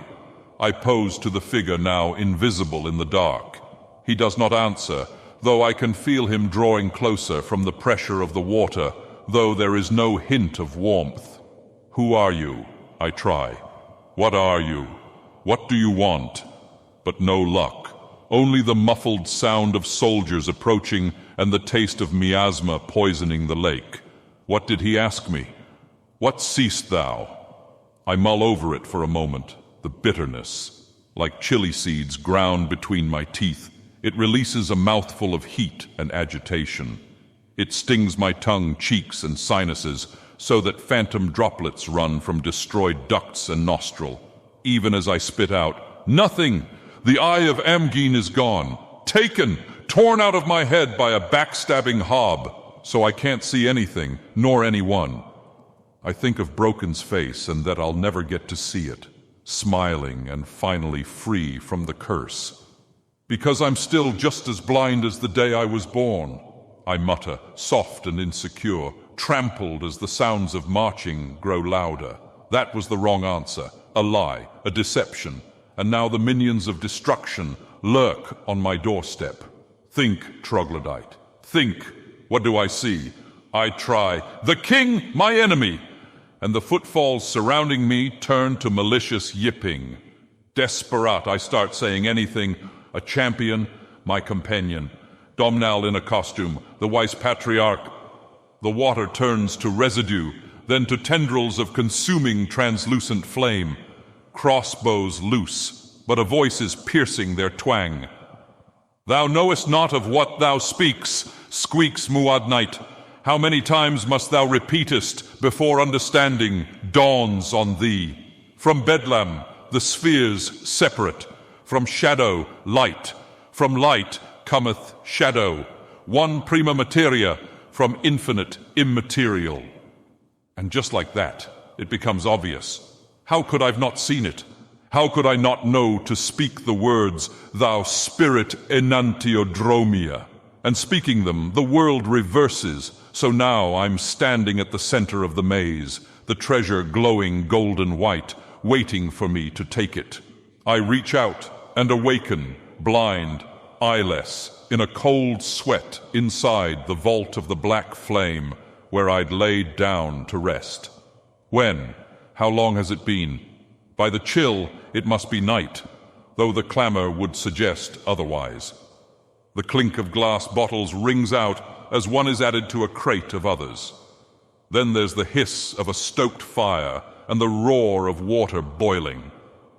I pose to the figure now invisible in the dark. He does not answer, though I can feel him drawing closer from the pressure of the water, though there is no hint of warmth. "Who are you?" I try. "What are you? What do you want?" But no luck. Only the muffled sound of soldiers approaching and the taste of miasma poisoning the lake. What did he ask me? "What seest thou?" I mull over it for a moment. The bitterness. Like chili seeds ground between my teeth, it releases a mouthful of heat and agitation. It stings my tongue, cheeks, and sinuses, so that phantom droplets run from destroyed ducts and nostril. Even as I spit out, "Nothing! The eye of Amgine is gone, taken, torn out of my head by a backstabbing hob, so I can't see anything, nor anyone." I think of Broken's face and that I'll never get to see it, smiling and finally free from the curse. "Because I'm still just as blind as the day I was born," I mutter, soft and insecure, trampled as the sounds of marching grow louder. That was the wrong answer, a lie, a deception, and now the minions of destruction lurk on my doorstep. Think, troglodyte, think. What do I see? I try. The king, my enemy! And the footfalls surrounding me turn to malicious yipping. Desperate, I start saying anything. A champion, my companion. Domnall in a costume, the wise patriarch. The water turns to residue, then to tendrils of consuming translucent flame. Crossbows loose, but a voice is piercing their twang. "Thou knowest not of what thou speaks," squeaks Muad'Night. "How many times must thou repeatest before understanding dawns on thee? From Bedlam, the spheres separate. From shadow, light. From light cometh shadow. One prima materia, from infinite immaterial." And just like that, it becomes obvious. How could I have not seen it? How could I not know to speak the words, "Thou spirit enantiodromia"? And speaking them, the world reverses, so now I'm standing at the center of the maze, the treasure glowing golden white, waiting for me to take it. I reach out and awaken, blind, eyeless, in a cold sweat inside the vault of the black flame where I'd laid down to rest. When? How long has it been? By the chill, it must be night, though the clamor would suggest otherwise. The clink of glass bottles rings out as one is added to a crate of others. Then there's the hiss of a stoked fire and the roar of water boiling.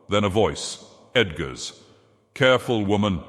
Then a voice, Edgar's. "Careful, woman.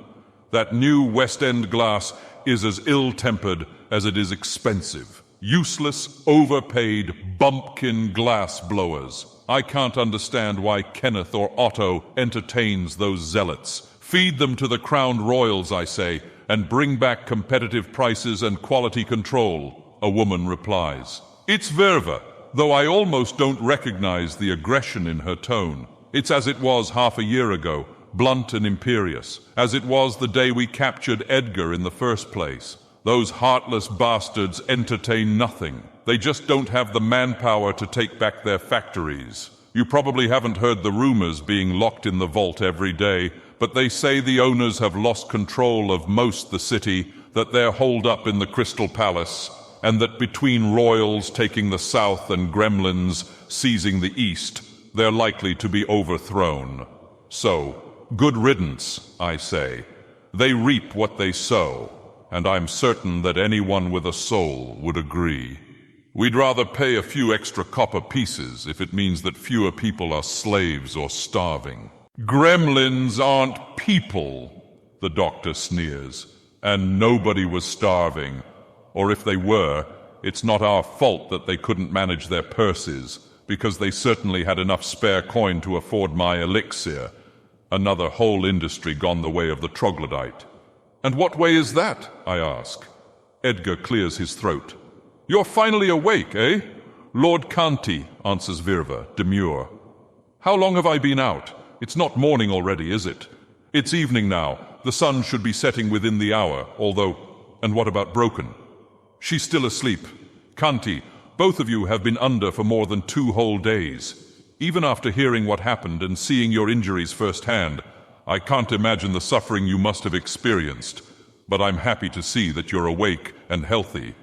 That new West End glass is as ill-tempered as it is expensive. Useless, overpaid, bumpkin glass blowers. I can't understand why Kenneth or Otto entertains those zealots. Feed them to the crowned royals, I say, and bring back competitive prices and quality control," a woman replies. It's Verva, though I almost don't recognize the aggression in her tone. It's as it was half a year ago, blunt and imperious, as it was the day we captured Edgar in the first place. Those heartless bastards entertain nothing. They just don't have the manpower to take back their factories. You probably haven't heard the rumors being locked in the vault every day, but they say the owners have lost control of most the city, that they're holed up in the Crystal Palace. and that between royals taking the south and gremlins seizing the east, they're likely to be overthrown. So, good riddance, I say. They reap what they sow, and I'm certain that anyone with a soul would agree. We'd rather pay a few extra copper pieces if it means that fewer people are slaves or starving. Gremlins aren't people, the doctor sneers, and nobody was starving. Or if they were, it's not our fault that they couldn't manage their purses, because they certainly had enough spare coin to afford my elixir. Another whole industry gone the way of the troglodyte. And what way is that? I ask. Edgar clears his throat. You're finally awake, eh? Lord Kanti, answers Virva, demure. How long have I been out? It's not morning already, is it? It's evening now. The sun should be setting within the hour, although... And what about Broken? She's still asleep. Kanti, both of you have been under for more than 2 whole days. Even after hearing what happened and seeing your injuries firsthand, I can't imagine the suffering you must have experienced, but I'm happy to see that you're awake and healthy.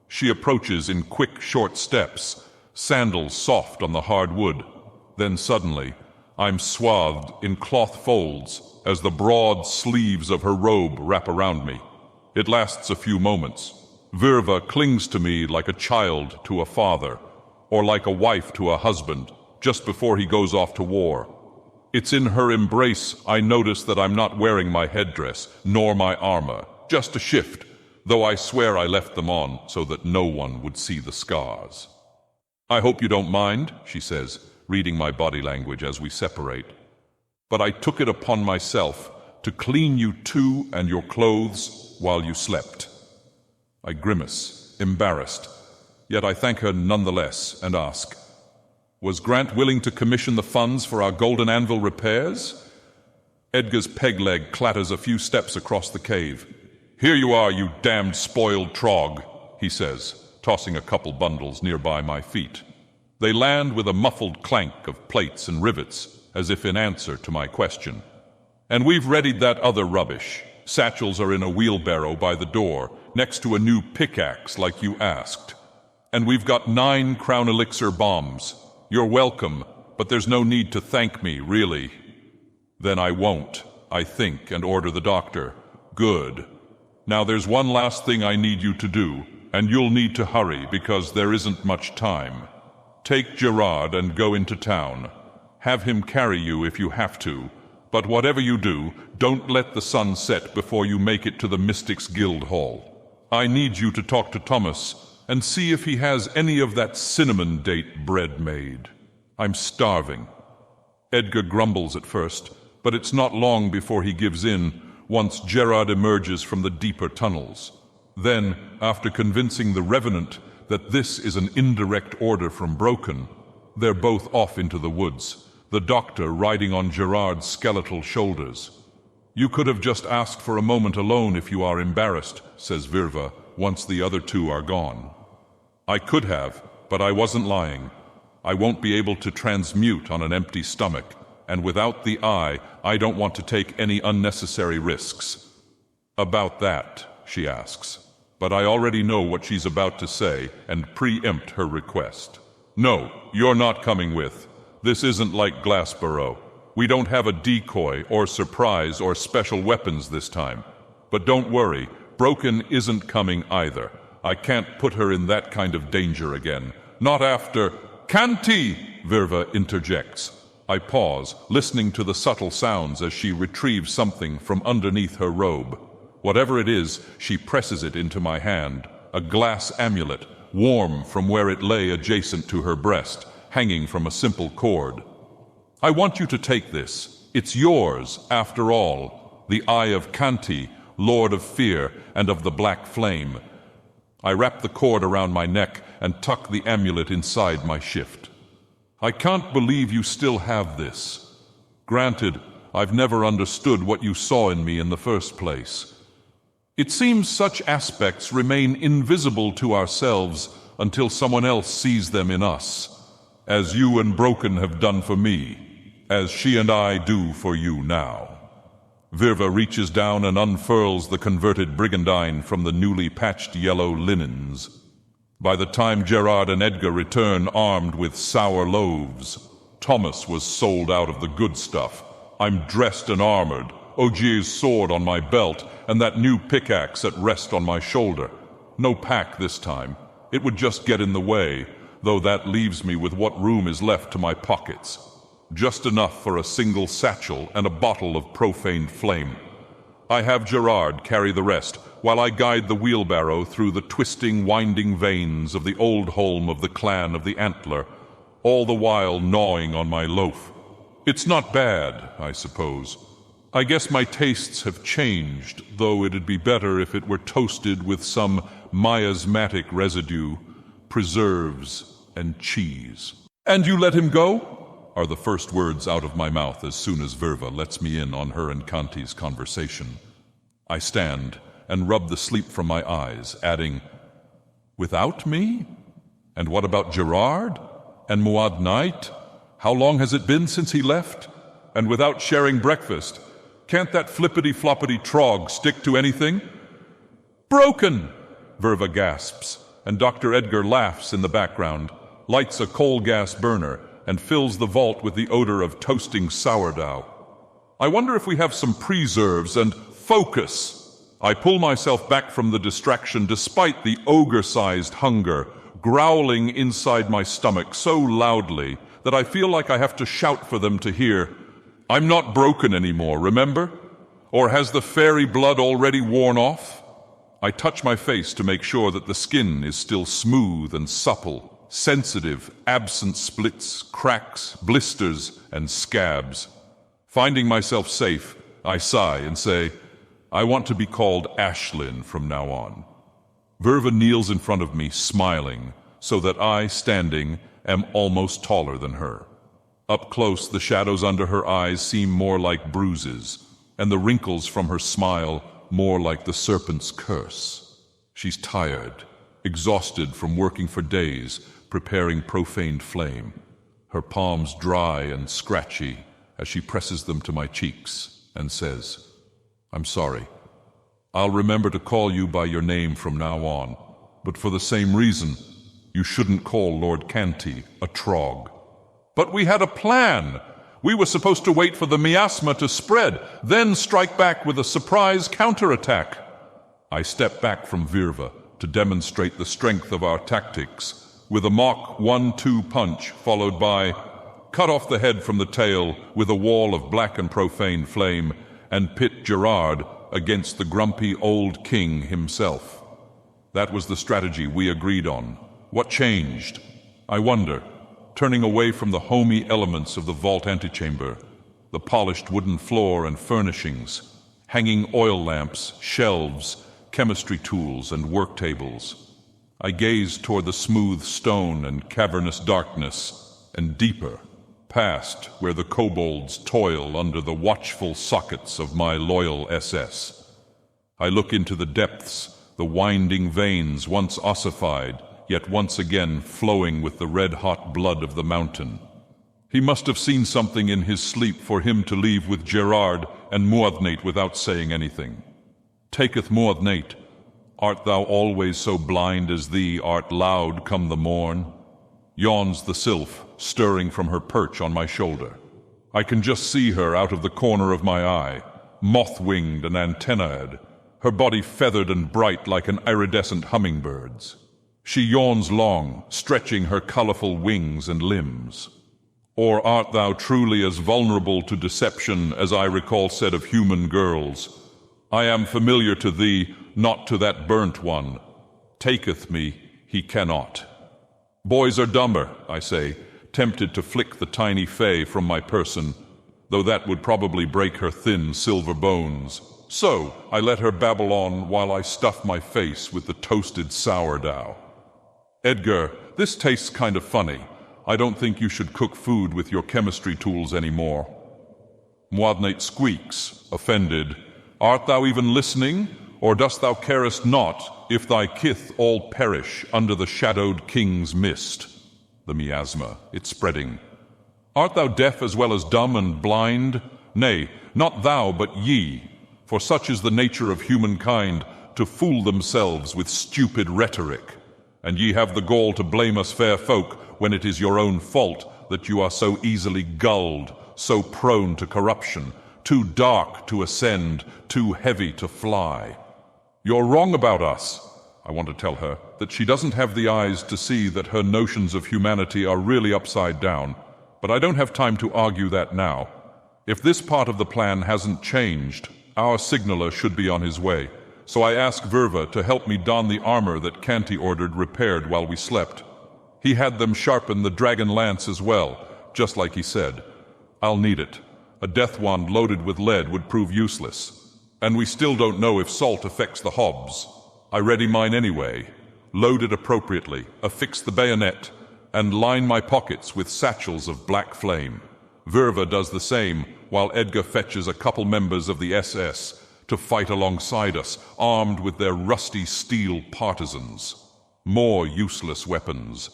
She approaches in quick, short steps, sandals soft on the hard wood. Then suddenly, I'm swathed in cloth folds as the broad sleeves of her robe wrap around me. It lasts a few moments. Virva clings to me like a child to a father, or like a wife to a husband, just before he goes off to war. It's in her embrace I notice that I'm not wearing my headdress, nor my armor, just a shift, though I swear I left them on so that no one would see the scars. I hope you don't mind, she says, reading my body language as we separate. But I took it upon myself to clean you too and your clothes while you slept. I grimace, embarrassed, yet I thank her nonetheless and ask, was Grant willing to commission the funds for our golden anvil repairs? Edgar's peg leg clatters a few steps across the cave. Here you are, you damned spoiled trog, he says, tossing a couple bundles nearby my feet. They land with a muffled clank of plates and rivets, as if in answer to my question. And we've readied that other rubbish. Satchels are in a wheelbarrow by the door, next to a new pickaxe like you asked. And we've got 9 crown elixir bombs. You're welcome, but there's no need to thank me, really. Then I won't, I think, and order the doctor. Good. Now there's one last thing I need you to do, and you'll need to hurry because there isn't much time. Take Gerard and go into town. Have him carry you if you have to, but whatever you do, don't let the sun set before you make it to the Mystics Guild Hall. I need you to talk to Thomas and see if he has any of that cinnamon date bread made. I'm starving. Edgar grumbles at first, but it's not long before he gives in once Gerard emerges from the deeper tunnels. Then, after convincing the Revenant that this is an indirect order from Broken, they're both off into the woods, the doctor riding on Gerard's skeletal shoulders. You could have just asked for a moment alone if you are embarrassed, says Virva, once the other 2 are gone. I could have, but I wasn't lying. I won't be able to transmute on an empty stomach, and without the eye, I don't want to take any unnecessary risks. About that, she asks, but I already know what she's about to say and preempt her request. No, you're not coming with. This isn't like Glassborough. We don't have a decoy or surprise or special weapons this time. But don't worry, Broken isn't coming either. I can't put her in that kind of danger again. Not after... Kanti! Virva interjects. I pause, listening to the subtle sounds as she retrieves something from underneath her robe. Whatever it is, she presses it into my hand, a glass amulet, warm from where it lay adjacent to her breast, hanging from a simple cord. I want you to take this. It's yours, after all, the Eye of Kanti, Lord of Fear and of the Black Flame. I wrap the cord around my neck and tuck the amulet inside my shift. I can't believe you still have this. Granted, I've never understood what you saw in me in the first place. It seems such aspects remain invisible to ourselves until someone else sees them in us, as you and Broken have done for me, as she and I do for you now. Virva reaches down and unfurls the converted brigandine from the newly patched yellow linens. By the time Gerard and Edgar return armed with sour loaves, Thomas was sold out of the good stuff. I'm dressed and armored, Ogier's sword on my belt, and that new pickaxe at rest on my shoulder. No pack this time. It would just get in the way, though that leaves me with what room is left to my pockets. Just enough for a single satchel and a bottle of profane flame. I have Gerard carry the rest, while I guide the wheelbarrow through the twisting, winding veins of the old home of the clan of the Antler, all the while gnawing on my loaf. It's not bad, I suppose. I guess my tastes have changed, though it'd be better if it were toasted with some miasmatic residue, preserves, and cheese. "And you let him go?" are the first words out of my mouth as soon as Verva lets me in on her and Kanti's conversation. I stand and rub the sleep from my eyes, adding, "Without me? And what about Gerard? And Muad Knight? How long has it been since he left? And without sharing breakfast, can't that flippity-floppity trog stick to anything?" "Broken!" Verva gasps, and Dr. Edgar laughs in the background, lights a coal gas burner, and fills the vault with the odor of toasting sourdough. I wonder if we have some preserves and focus. I pull myself back from the distraction despite the ogre-sized hunger growling inside my stomach so loudly that I feel like I have to shout for them to hear. I'm not broken anymore, remember? Or has the fairy blood already worn off? I touch my face to make sure that the skin is still smooth and supple, sensitive, absent splits, cracks, blisters, and scabs. Finding myself safe, I sigh and say, I want to be called Ashlyn from now on. Verva kneels in front of me, smiling, so that I, standing, am almost taller than her. Up close, the shadows under her eyes seem more like bruises, and the wrinkles from her smile more like the serpent's curse. She's tired, exhausted from working for days, preparing profaned flame, her palms dry and scratchy as she presses them to my cheeks and says, I'm sorry. I'll remember to call you by your name from now on, but for the same reason, you shouldn't call Lord Canty a trog. But we had a plan. We were supposed to wait for the miasma to spread, then strike back with a surprise counterattack. I step back from Verva to demonstrate the strength of our tactics, with a mock 1-2 punch followed by cut off the head from the tail with a wall of black and profane flame and pit Gerard against the grumpy old king himself. That was the strategy we agreed on. What changed? I wonder, turning away from the homey elements of the vault antechamber, the polished wooden floor and furnishings, hanging oil lamps, shelves, chemistry tools, and work tables. I gazed toward the smooth stone and cavernous darkness, and deeper, past where the kobolds toil under the watchful sockets of my loyal SS. I look into the depths, the winding veins once ossified, yet once again flowing with the red-hot blood of the mountain. He must have seen something in his sleep for him to leave with Gerard and Muad'Nait without saying anything. Taketh Muad'Nait, art thou always so blind as thee art loud come the morn? Yawns the sylph, stirring from her perch on my shoulder. I can just see her out of the corner of my eye, moth-winged and antennaed, her body feathered and bright like an iridescent hummingbird's. She yawns long, stretching her colorful wings and limbs. Or art thou truly as vulnerable to deception as I recall said of human girls? I am familiar to thee, not to that burnt one. Taketh me, he cannot. Boys are dumber, I say, tempted to flick the tiny fay from my person, though that would probably break her thin silver bones. So I let her babble on while I stuff my face with the toasted sourdough. Edgar, this tastes kind of funny. I don't think you should cook food with your chemistry tools anymore. Muad'Nait squeaks, offended. Art thou even listening, or dost thou carest not if thy kith all perish under the shadowed king's mist? The miasma, it's spreading. Art thou deaf as well as dumb and blind? Nay, not thou, but ye, for such is the nature of humankind, to fool themselves with stupid rhetoric. And ye have the gall to blame us fair folk, when it is your own fault that you are so easily gulled, so prone to corruption, too dark to ascend, too heavy to fly. You're wrong about us. I want to tell her that she doesn't have the eyes to see that her notions of humanity are really upside down, but I don't have time to argue that now. If this part of the plan hasn't changed, our signaler should be on his way. So I ask Verva to help me don the armor that Canty ordered repaired while we slept. He had them sharpen the dragon lance as well, just like he said. I'll need it. A death wand loaded with lead would prove useless. And we still don't know if salt affects the hobs. I ready mine anyway, load it appropriately, affix the bayonet, and line my pockets with satchels of black flame. Verva does the same, while Edgar fetches a couple members of the SS to fight alongside us, armed with their rusty steel partisans. More useless weapons.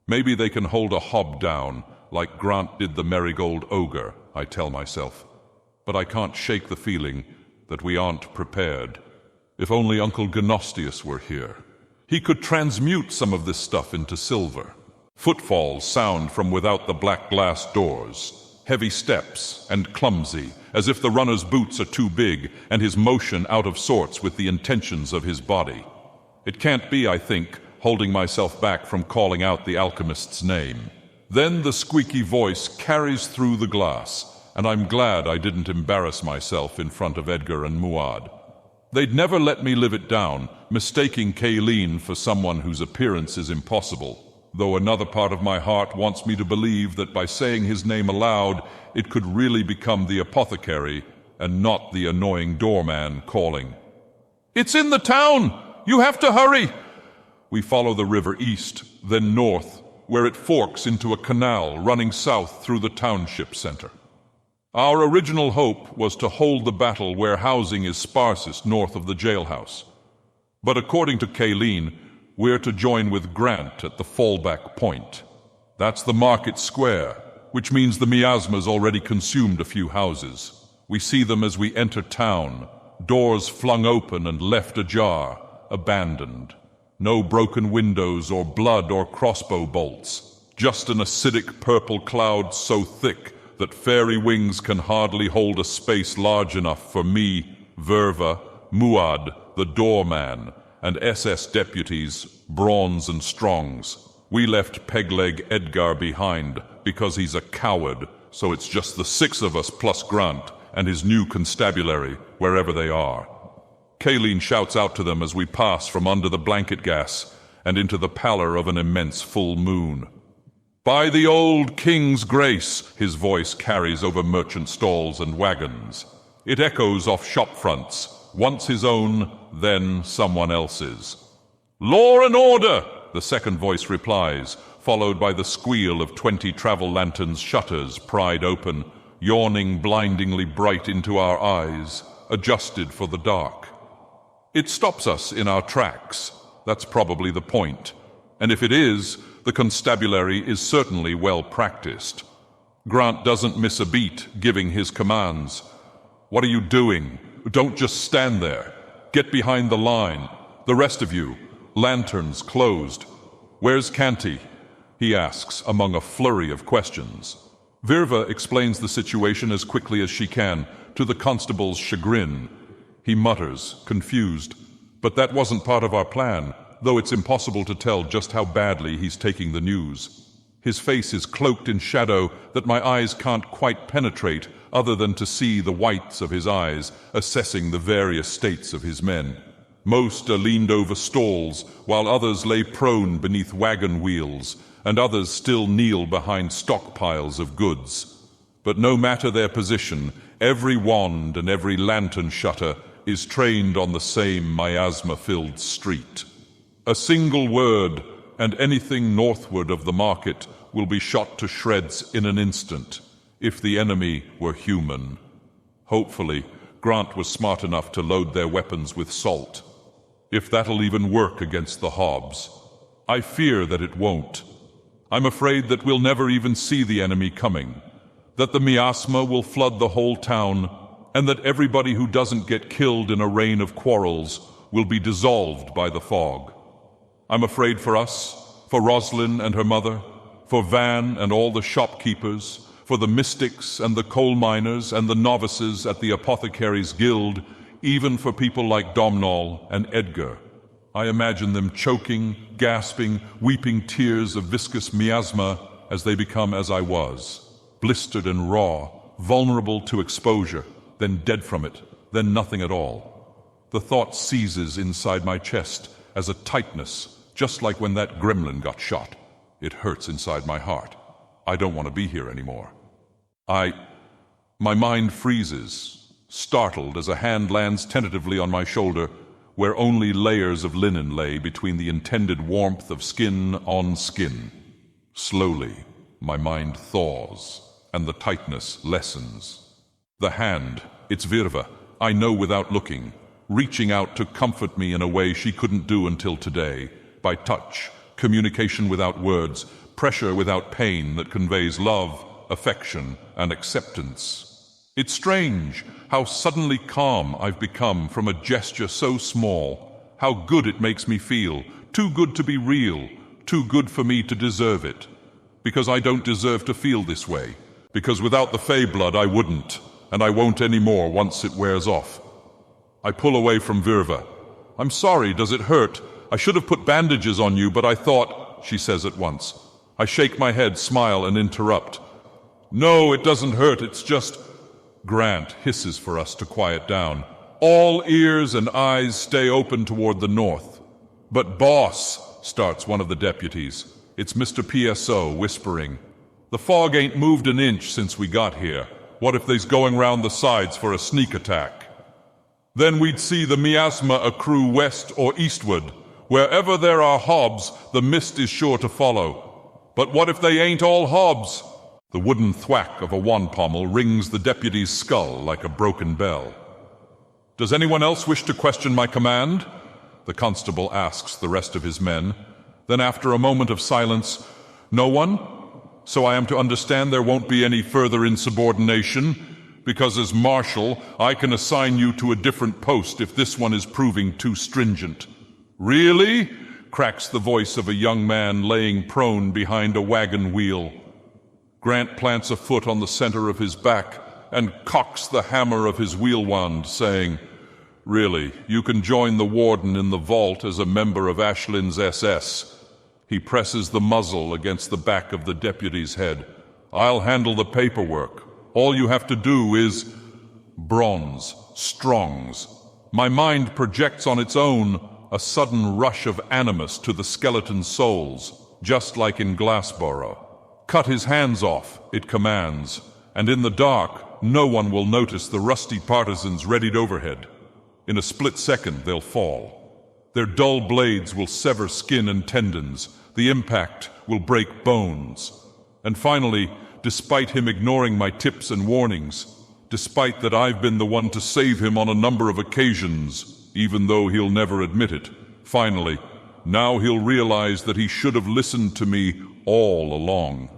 Maybe they can hold a hob down, like Grant did the Marigold Ogre, I tell myself. But I can't shake the feeling that we aren't prepared. If only Uncle Gnostius were here. He could transmute some of this stuff into silver. Footfalls sound from without the black glass doors. Heavy steps and clumsy, as if the runner's boots are too big and his motion out of sorts with the intentions of his body. It can't be, I think, holding myself back from calling out the alchemist's name. Then the squeaky voice carries through the glass, and I'm glad I didn't embarrass myself in front of Edgar and Muad. They'd never let me live it down, mistaking Kayleen for someone whose appearance is impossible, though another part of my heart wants me to believe that by saying his name aloud, it could really become the apothecary and not the annoying doorman calling. "It's in the town! You have to hurry!" We follow the river east, then north, where it forks into a canal running south through the township center. Our original hope was to hold the battle where housing is sparsest north of the jailhouse. But according to Kayleen, we're to join with Grant at the fallback point. That's the market square, which means the miasma's already consumed a few houses. We see them as we enter town, doors flung open and left ajar, abandoned. No broken windows or blood or crossbow bolts, just an acidic purple cloud so thick that fairy wings can hardly hold a space large enough for me, Verva, Muad, the doorman, and SS deputies, Brawns and Strongs. We left Pegleg Edgar behind because he's a coward, so it's just the 6 of us plus Grant and his new constabulary, wherever they are. Kayleen shouts out to them as we pass from under the blanket gas and into the pallor of an immense full moon. "By the old king's grace," his voice carries over merchant stalls and wagons. It echoes off shop fronts, once his own, then someone else's. "Law and order," the second voice replies, followed by the squeal of 20 travel lanterns' shutters pried open, yawning blindingly bright into our eyes, adjusted for the dark. It stops us in our tracks. That's probably the point. And if it is, the constabulary is certainly well practiced. Grant doesn't miss a beat, giving his commands. "What are you doing? Don't just stand there. Get behind the line. The rest of you, lanterns closed. Where's Canty?" he asks among a flurry of questions. Verva explains the situation as quickly as she can, to the constable's chagrin. He mutters, confused. But that wasn't part of our plan, though it's impossible to tell just how badly he's taking the news. His face is cloaked in shadow that my eyes can't quite penetrate, other than to see the whites of his eyes assessing the various states of his men. Most are leaned over stalls, while others lay prone beneath wagon wheels, and others still kneel behind stockpiles of goods. But no matter their position, every wand and every lantern shutter is trained on the same miasma-filled street. A single word, and anything northward of the market will be shot to shreds in an instant, if the enemy were human. Hopefully, Grant was smart enough to load their weapons with salt. If that'll even work against the Hobbs. I fear that it won't. I'm afraid that we'll never even see the enemy coming, that the miasma will flood the whole town, and that everybody who doesn't get killed in a rain of quarrels will be dissolved by the fog. I'm afraid for us, for Roslyn and her mother, for Van and all the shopkeepers, for the mystics and the coal miners and the novices at the Apothecaries' Guild, even for people like Domhnall and Edgar. I imagine them choking, gasping, weeping tears of viscous miasma as they become as I was, blistered and raw, vulnerable to exposure, then dead from it, then nothing at all. The thought seizes inside my chest as a tightness, just like when that gremlin got shot. It hurts inside my heart. I don't want to be here anymore. My mind freezes, startled as a hand lands tentatively on my shoulder, where only layers of linen lay between the intended warmth of skin on skin. Slowly, my mind thaws, and the tightness lessens. The hand, it's Virva, I know without looking, reaching out to comfort me in a way she couldn't do until today, by touch, communication without words, pressure without pain that conveys love, affection, and acceptance. It's strange how suddenly calm I've become from a gesture so small, how good it makes me feel, too good to be real, too good for me to deserve it. Because I don't deserve to feel this way, because without the Fey blood I wouldn't, and I won't anymore once it wears off. I pull away from Virva. I'm sorry, does it hurt? I should have put bandages on you, but I thought, she says at once. I shake my head, smile, and interrupt. No, it doesn't hurt, it's just... Grant hisses for us to quiet down. All ears and eyes stay open toward the north. But boss, starts one of the deputies. It's Mr. PSO whispering. The fog ain't moved an inch since we got here. What if they's going round the sides for a sneak attack? Then we'd see the miasma accrue west or eastward. Wherever there are hobs, the mist is sure to follow. But what if they ain't all hobs? The wooden thwack of a wand pommel rings the deputy's skull like a broken bell. Does anyone else wish to question my command? The constable asks the rest of his men. Then after a moment of silence, no one? So I am to understand there won't be any further insubordination? Because as marshal, I can assign you to a different post if this one is proving too stringent. Really? Cracks the voice of a young man laying prone behind a wagon wheel. Grant plants a foot on the center of his back and cocks the hammer of his wheel wand, saying, Really, you can join the warden in the vault as a member of Ashlin's SS. He presses the muzzle against the back of the deputy's head. I'll handle the paperwork. All you have to do is... Bronze, Strongs. My mind projects on its own a sudden rush of animus to the skeleton souls, just like in Glassborough. Cut his hands off, it commands, and in the dark, no one will notice the rusty partisans readied overhead. In a split second, they'll fall. Their dull blades will sever skin and tendons. The impact will break bones. And finally, despite him ignoring my tips and warnings, despite that I've been the one to save him on a number of occasions, even though he'll never admit it, finally, now he'll realize that he should have listened to me all along.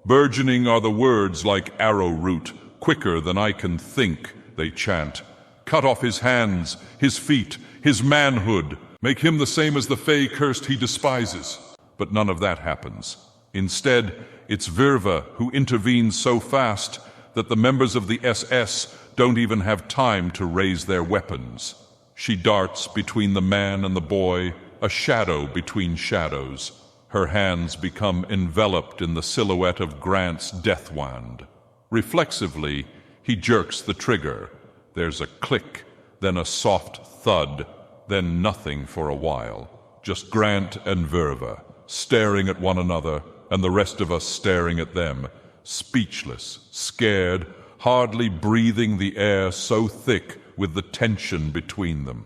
Burgeoning are the words like arrowroot, quicker than I can think, they chant. Cut off his hands, his feet, his manhood, make him the same as the Fey cursed he despises. But none of that happens. Instead, it's Virva who intervenes so fast that the members of the SS don't even have time to raise their weapons. She darts between the man and the boy, a shadow between shadows. Her hands become enveloped in the silhouette of Grant's death wand. Reflexively, he jerks the trigger. There's a click, then a soft thud, then nothing for a while. Just Grant and Virva, staring at one another, and the rest of us staring at them, speechless, scared, hardly breathing the air so thick with the tension between them.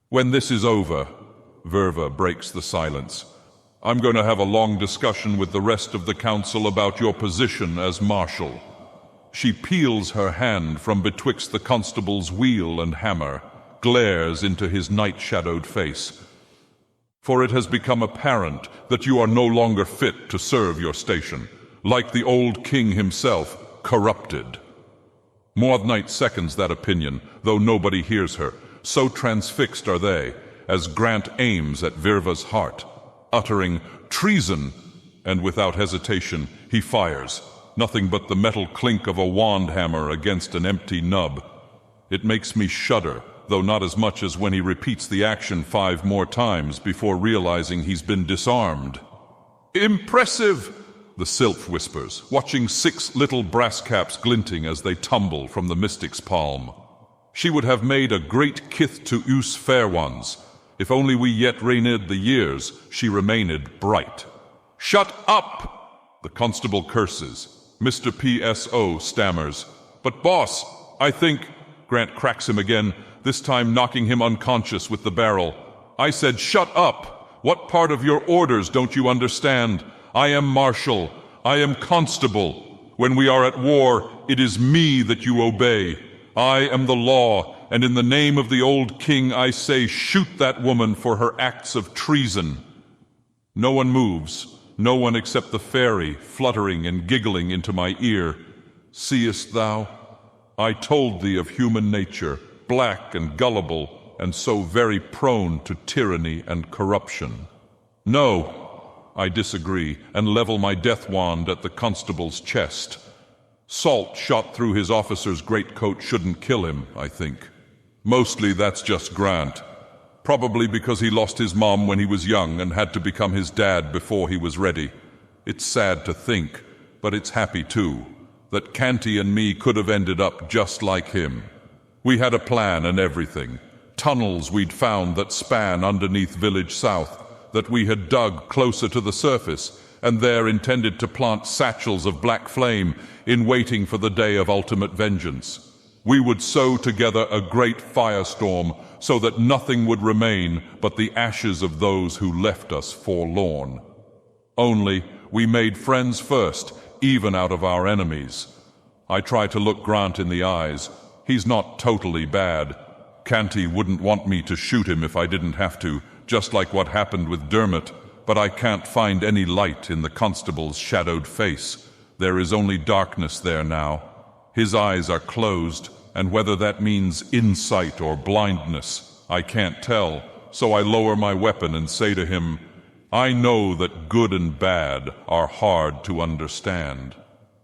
When this is over, Virva breaks the silence. I'm going to have a long discussion with the rest of the council about your position as marshal. She peels her hand from betwixt the constable's wheel and hammer, glares into his night-shadowed face. For it has become apparent that you are no longer fit to serve your station, like the old king himself, corrupted. Mordnight seconds that opinion, though nobody hears her. So transfixed are they, as Grant aims at Virva's heart, uttering treason, and without hesitation he fires, nothing but the metal clink of a wand hammer against an empty nub. It makes me shudder, though not as much as when he repeats the action 5 more times before realizing he's been disarmed. "Impressive!" the sylph whispers, watching 6 little brass caps glinting as they tumble from the mystic's palm. She would have made a great kith to use fair ones. If only we yet reigned the years, she remained bright. "Shut up!" the constable curses. Mr. PSO stammers. "But boss, I think—" Grant cracks him again, this time knocking him unconscious with the barrel. "I said shut up! What part of your orders don't you understand? I am marshal. I am constable. When we are at war, it is me that you obey. I am the law, and in the name of the old king I say shoot that woman for her acts of treason." No one moves, no one except the fairy fluttering and giggling into my ear. "Seest thou? I told thee of human nature, black and gullible, and so very prone to tyranny and corruption." "No," I disagree, and level my death wand at the constable's chest. Salt shot through his officer's greatcoat shouldn't kill him, I think. Mostly that's just Grant. Probably because he lost his mom when he was young and had to become his dad before he was ready. It's sad to think, but it's happy too, that Canty and me could have ended up just like him. We had a plan and everything. Tunnels we'd found that span underneath Village South, that we had dug closer to the surface, and there intended to plant satchels of black flame in waiting for the day of ultimate vengeance. We would sow together a great firestorm so that nothing would remain but the ashes of those who left us forlorn. Only we made friends first, even out of our enemies. I try to look Grant in the eyes. He's not totally bad. Canty wouldn't want me to shoot him if I didn't have to, just like what happened with Dermot, but I can't find any light in the constable's shadowed face. There is only darkness there now. His eyes are closed, and whether that means insight or blindness, I can't tell, so I lower my weapon and say to him, "I know that good and bad are hard to understand.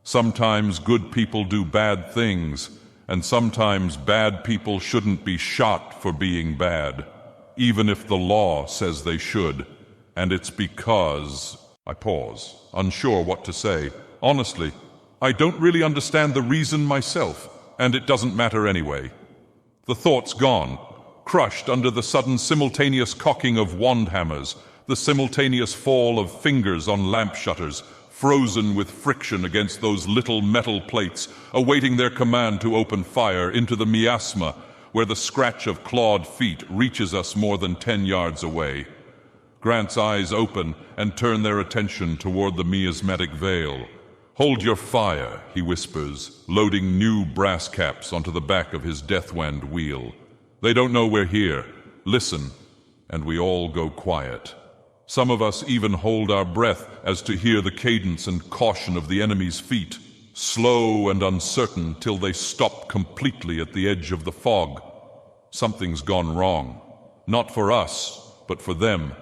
Sometimes good people do bad things, and sometimes bad people shouldn't be shot for being bad, even if the law says they should. And it's because—" I pause, unsure what to say. Honestly, I don't really understand the reason myself, and it doesn't matter anyway. The thought's gone, crushed under the sudden simultaneous cocking of wand hammers, the simultaneous fall of fingers on lamp shutters, frozen with friction against those little metal plates, awaiting their command to open fire into the miasma, where the scratch of clawed feet reaches us more than 10 yards away. Grant's eyes open and turn their attention toward the miasmatic veil. "Hold your fire," he whispers, loading new brass caps onto the back of his Deathwand wheel. "They don't know we're here. Listen," and we all go quiet. Some of us even hold our breath as to hear the cadence and caution of the enemy's feet, slow and uncertain till they stop completely at the edge of the fog. Something's gone wrong. Not for us, but for them.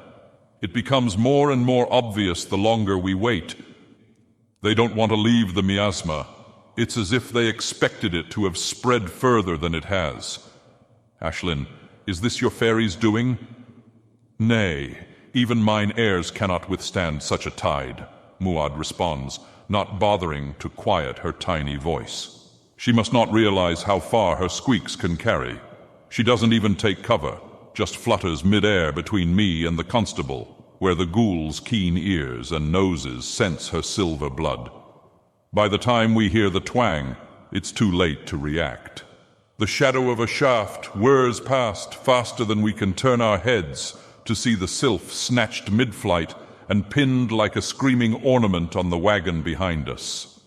It becomes more and more obvious the longer we wait. They don't want to leave the miasma. It's as if they expected it to have spread further than it has. "Ashlyn, is this your fairy's doing?" "Nay, even mine heirs cannot withstand such a tide," Muad responds, not bothering to quiet her tiny voice. She must not realize how far her squeaks can carry. She doesn't even take cover, just flutters mid-air between me and the constable, where the ghoul's keen ears and noses sense her silver blood. By the time we hear the twang, it's too late to react. The shadow of a shaft whirs past faster than we can turn our heads to see the sylph snatched mid-flight and pinned like a screaming ornament on the wagon behind us.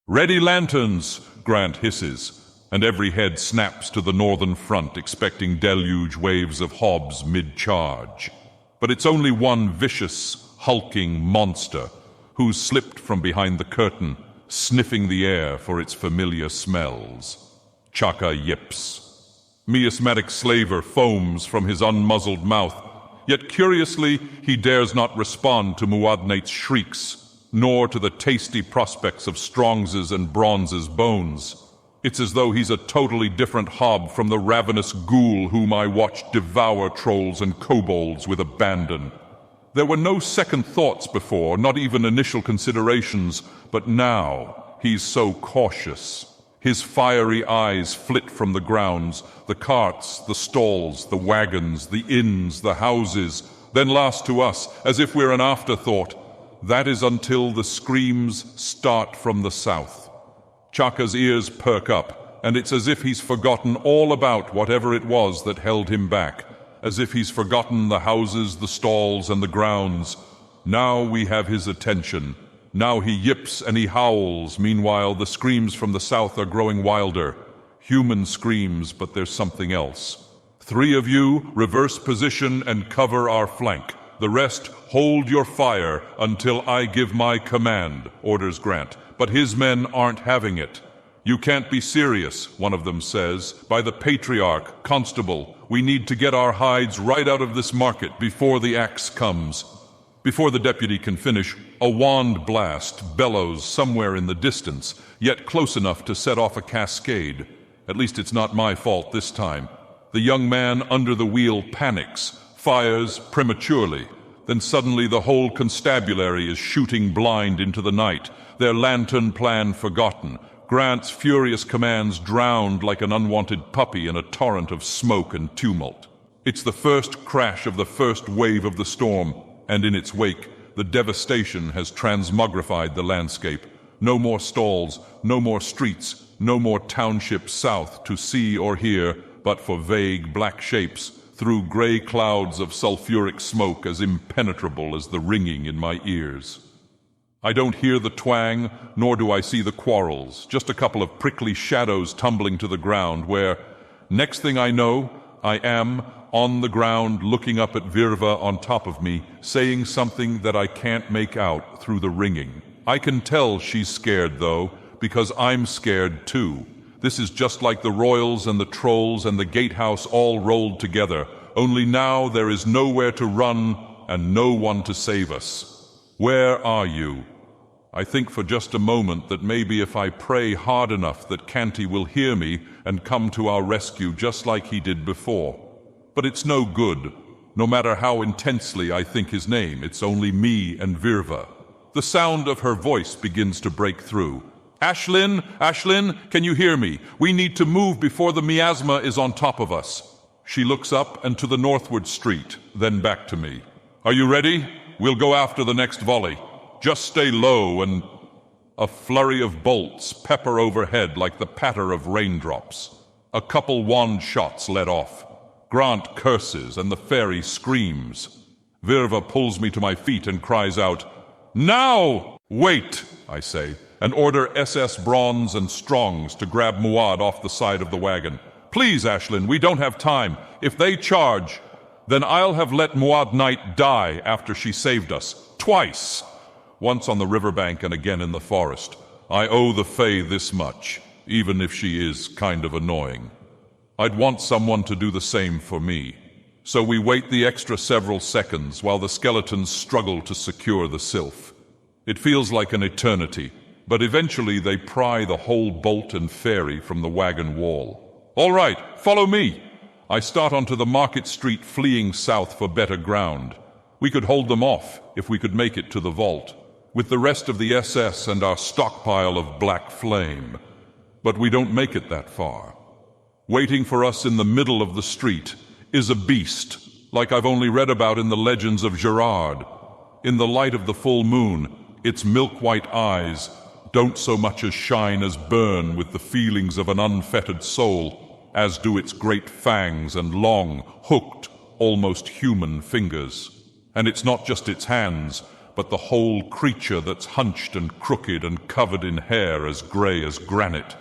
"Ready lanterns!" Grant hisses, and every head snaps to the northern front, expecting deluge waves of hobs mid-charge. But it's only one vicious, hulking monster who's slipped from behind the curtain, sniffing the air for its familiar smells. Chaka yips. Miasmatic slaver foams from his unmuzzled mouth, yet curiously he dares not respond to Muad'Nate's shrieks, nor to the tasty prospects of Strong's and Bronze's bones. It's as though he's a totally different hob from the ravenous ghoul whom I watched devour trolls and kobolds with abandon. There were no second thoughts before, not even initial considerations, but now he's so cautious. His fiery eyes flit from the grounds, the carts, the stalls, the wagons, the inns, the houses, then last to us, as if we're an afterthought. That is until the screams start from the south. Chaka's ears perk up, and it's as if he's forgotten all about whatever it was that held him back, as if he's forgotten the houses, the stalls, and the grounds. Now we have his attention. Now he yips and he howls. Meanwhile, the screams from the south are growing wilder. Human screams, but there's something else. 3 of you, reverse position and cover our flank. The rest, hold your fire until I give my command, orders Grant. But his men aren't having it. You can't be serious, one of them says. By the Patriarch, Constable, we need to get our hides right out of this market before the axe comes. Before the deputy can finish, a wand blast bellows somewhere in the distance, yet close enough to set off a cascade. At least it's not my fault this time. The young man under the wheel panics, fires prematurely. Then suddenly the whole constabulary is shooting blind into the night, their lantern plan forgotten, Grant's furious commands drowned like an unwanted puppy in a torrent of smoke and tumult. It's the first crash of the first wave of the storm, and in its wake, the devastation has transmogrified the landscape. No more stalls, no more streets, no more townships south to see or hear, but for vague black shapes through gray clouds of sulfuric smoke as impenetrable as the ringing in my ears. I don't hear the twang, nor do I see the quarrels, just a couple of prickly shadows tumbling to the ground where, next thing I know, I am on the ground looking up at Virva on top of me, saying something that I can't make out through the ringing. I can tell she's scared, though, because I'm scared too. This is just like the royals and the trolls and the gatehouse all rolled together, only now there is nowhere to run and no one to save us. Where are you? I think for just a moment that maybe if I pray hard enough that Canty will hear me and come to our rescue just like he did before. But it's no good. No matter how intensely I think his name, it's only me and Virva. The sound of her voice begins to break through. Ashlyn, Ashlyn, can you hear me? We need to move before the miasma is on top of us. She looks up and to the northward street, then back to me. Are you ready? We'll go after the next volley. Just stay low and... A flurry of bolts pepper overhead like the patter of raindrops. A couple wand shots let off. Grant curses and the fairy screams. Virva pulls me to my feet and cries out, Now! Wait, I say, and order SS Bronze and Strongs to grab Muad off the side of the wagon. Please, Ashlyn, we don't have time. If they charge, then I'll have let Muad'Nite die after she saved us. Twice. Once on the riverbank and again in the forest. I owe the Fae this much, even if she is kind of annoying. I'd want someone to do the same for me. So we wait the extra several seconds while the skeletons struggle to secure the sylph. It feels like an eternity, but eventually they pry the whole bolt and ferry from the wagon wall. All right, follow me. I start onto the market street fleeing south for better ground. We could hold them off if we could make it to the vault, with the rest of the SS and our stockpile of black flame. But we don't make it that far. Waiting for us in the middle of the street is a beast, like I've only read about in the legends of Gerard. In the light of the full moon, its milk-white eyes don't so much as shine as burn with the feelings of an unfettered soul, as do its great fangs and long, hooked, almost human fingers. And it's not just its hands, but the whole creature that's hunched and crooked and covered in hair as gray as granite.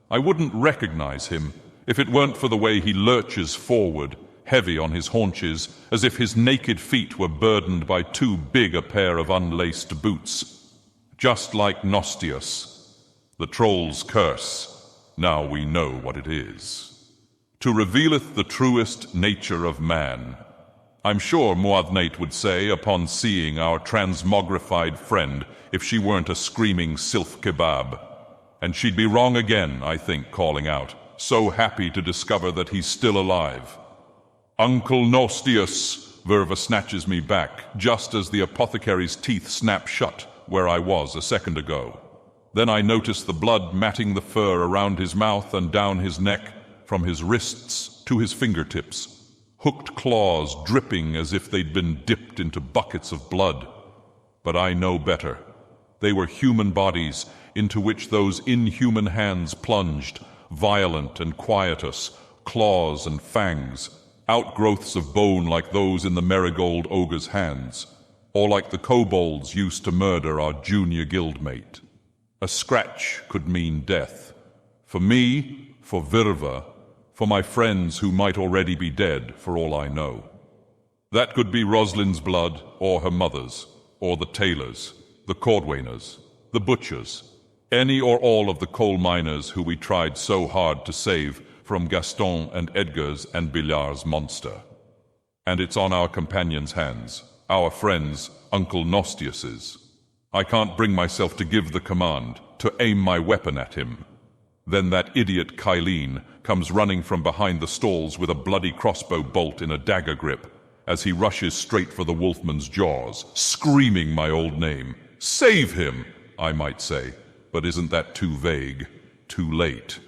I wouldn't recognize him if it weren't for the way he lurches forward, heavy on his haunches, as if his naked feet were burdened by too big a pair of unlaced boots. Just like Nostius, the troll's curse. Now we know what it is. to revealeth the truest nature of man. I'm sure Muad'Nait would say, upon seeing our transmogrified friend, if she weren't a screaming sylph kebab. And she'd be wrong again, I think, calling out, so happy to discover that he's still alive. Uncle Nostius, Verva snatches me back, just as the apothecary's teeth snap shut where I was a second ago. Then I notice the blood matting the fur around his mouth and down his neck, from his wrists to his fingertips, hooked claws dripping as if they'd been dipped into buckets of blood. But I know better. They were human bodies into which those inhuman hands plunged, violent and quietus, claws and fangs, outgrowths of bone like those in the marigold ogre's hands, or like the kobolds used to murder our junior guildmate. A scratch could mean death. For me, for Verva, for my friends who might already be dead, for all I know. That could be Rosalind's blood, or her mother's, or the tailors, the cordwainers, the butchers, any or all of the coal miners who we tried so hard to save from Gaston and Edgar's and Billard's monster. And it's on our companions' hands, our friends, Uncle Nostius's. I can't bring myself to give the command, to aim my weapon at him. Then that idiot Kylene comes running from behind the stalls with a bloody crossbow bolt in a dagger grip, as he rushes straight for the wolfman's jaws, screaming my old name. Save him, I might say, but isn't that too vague? Too late.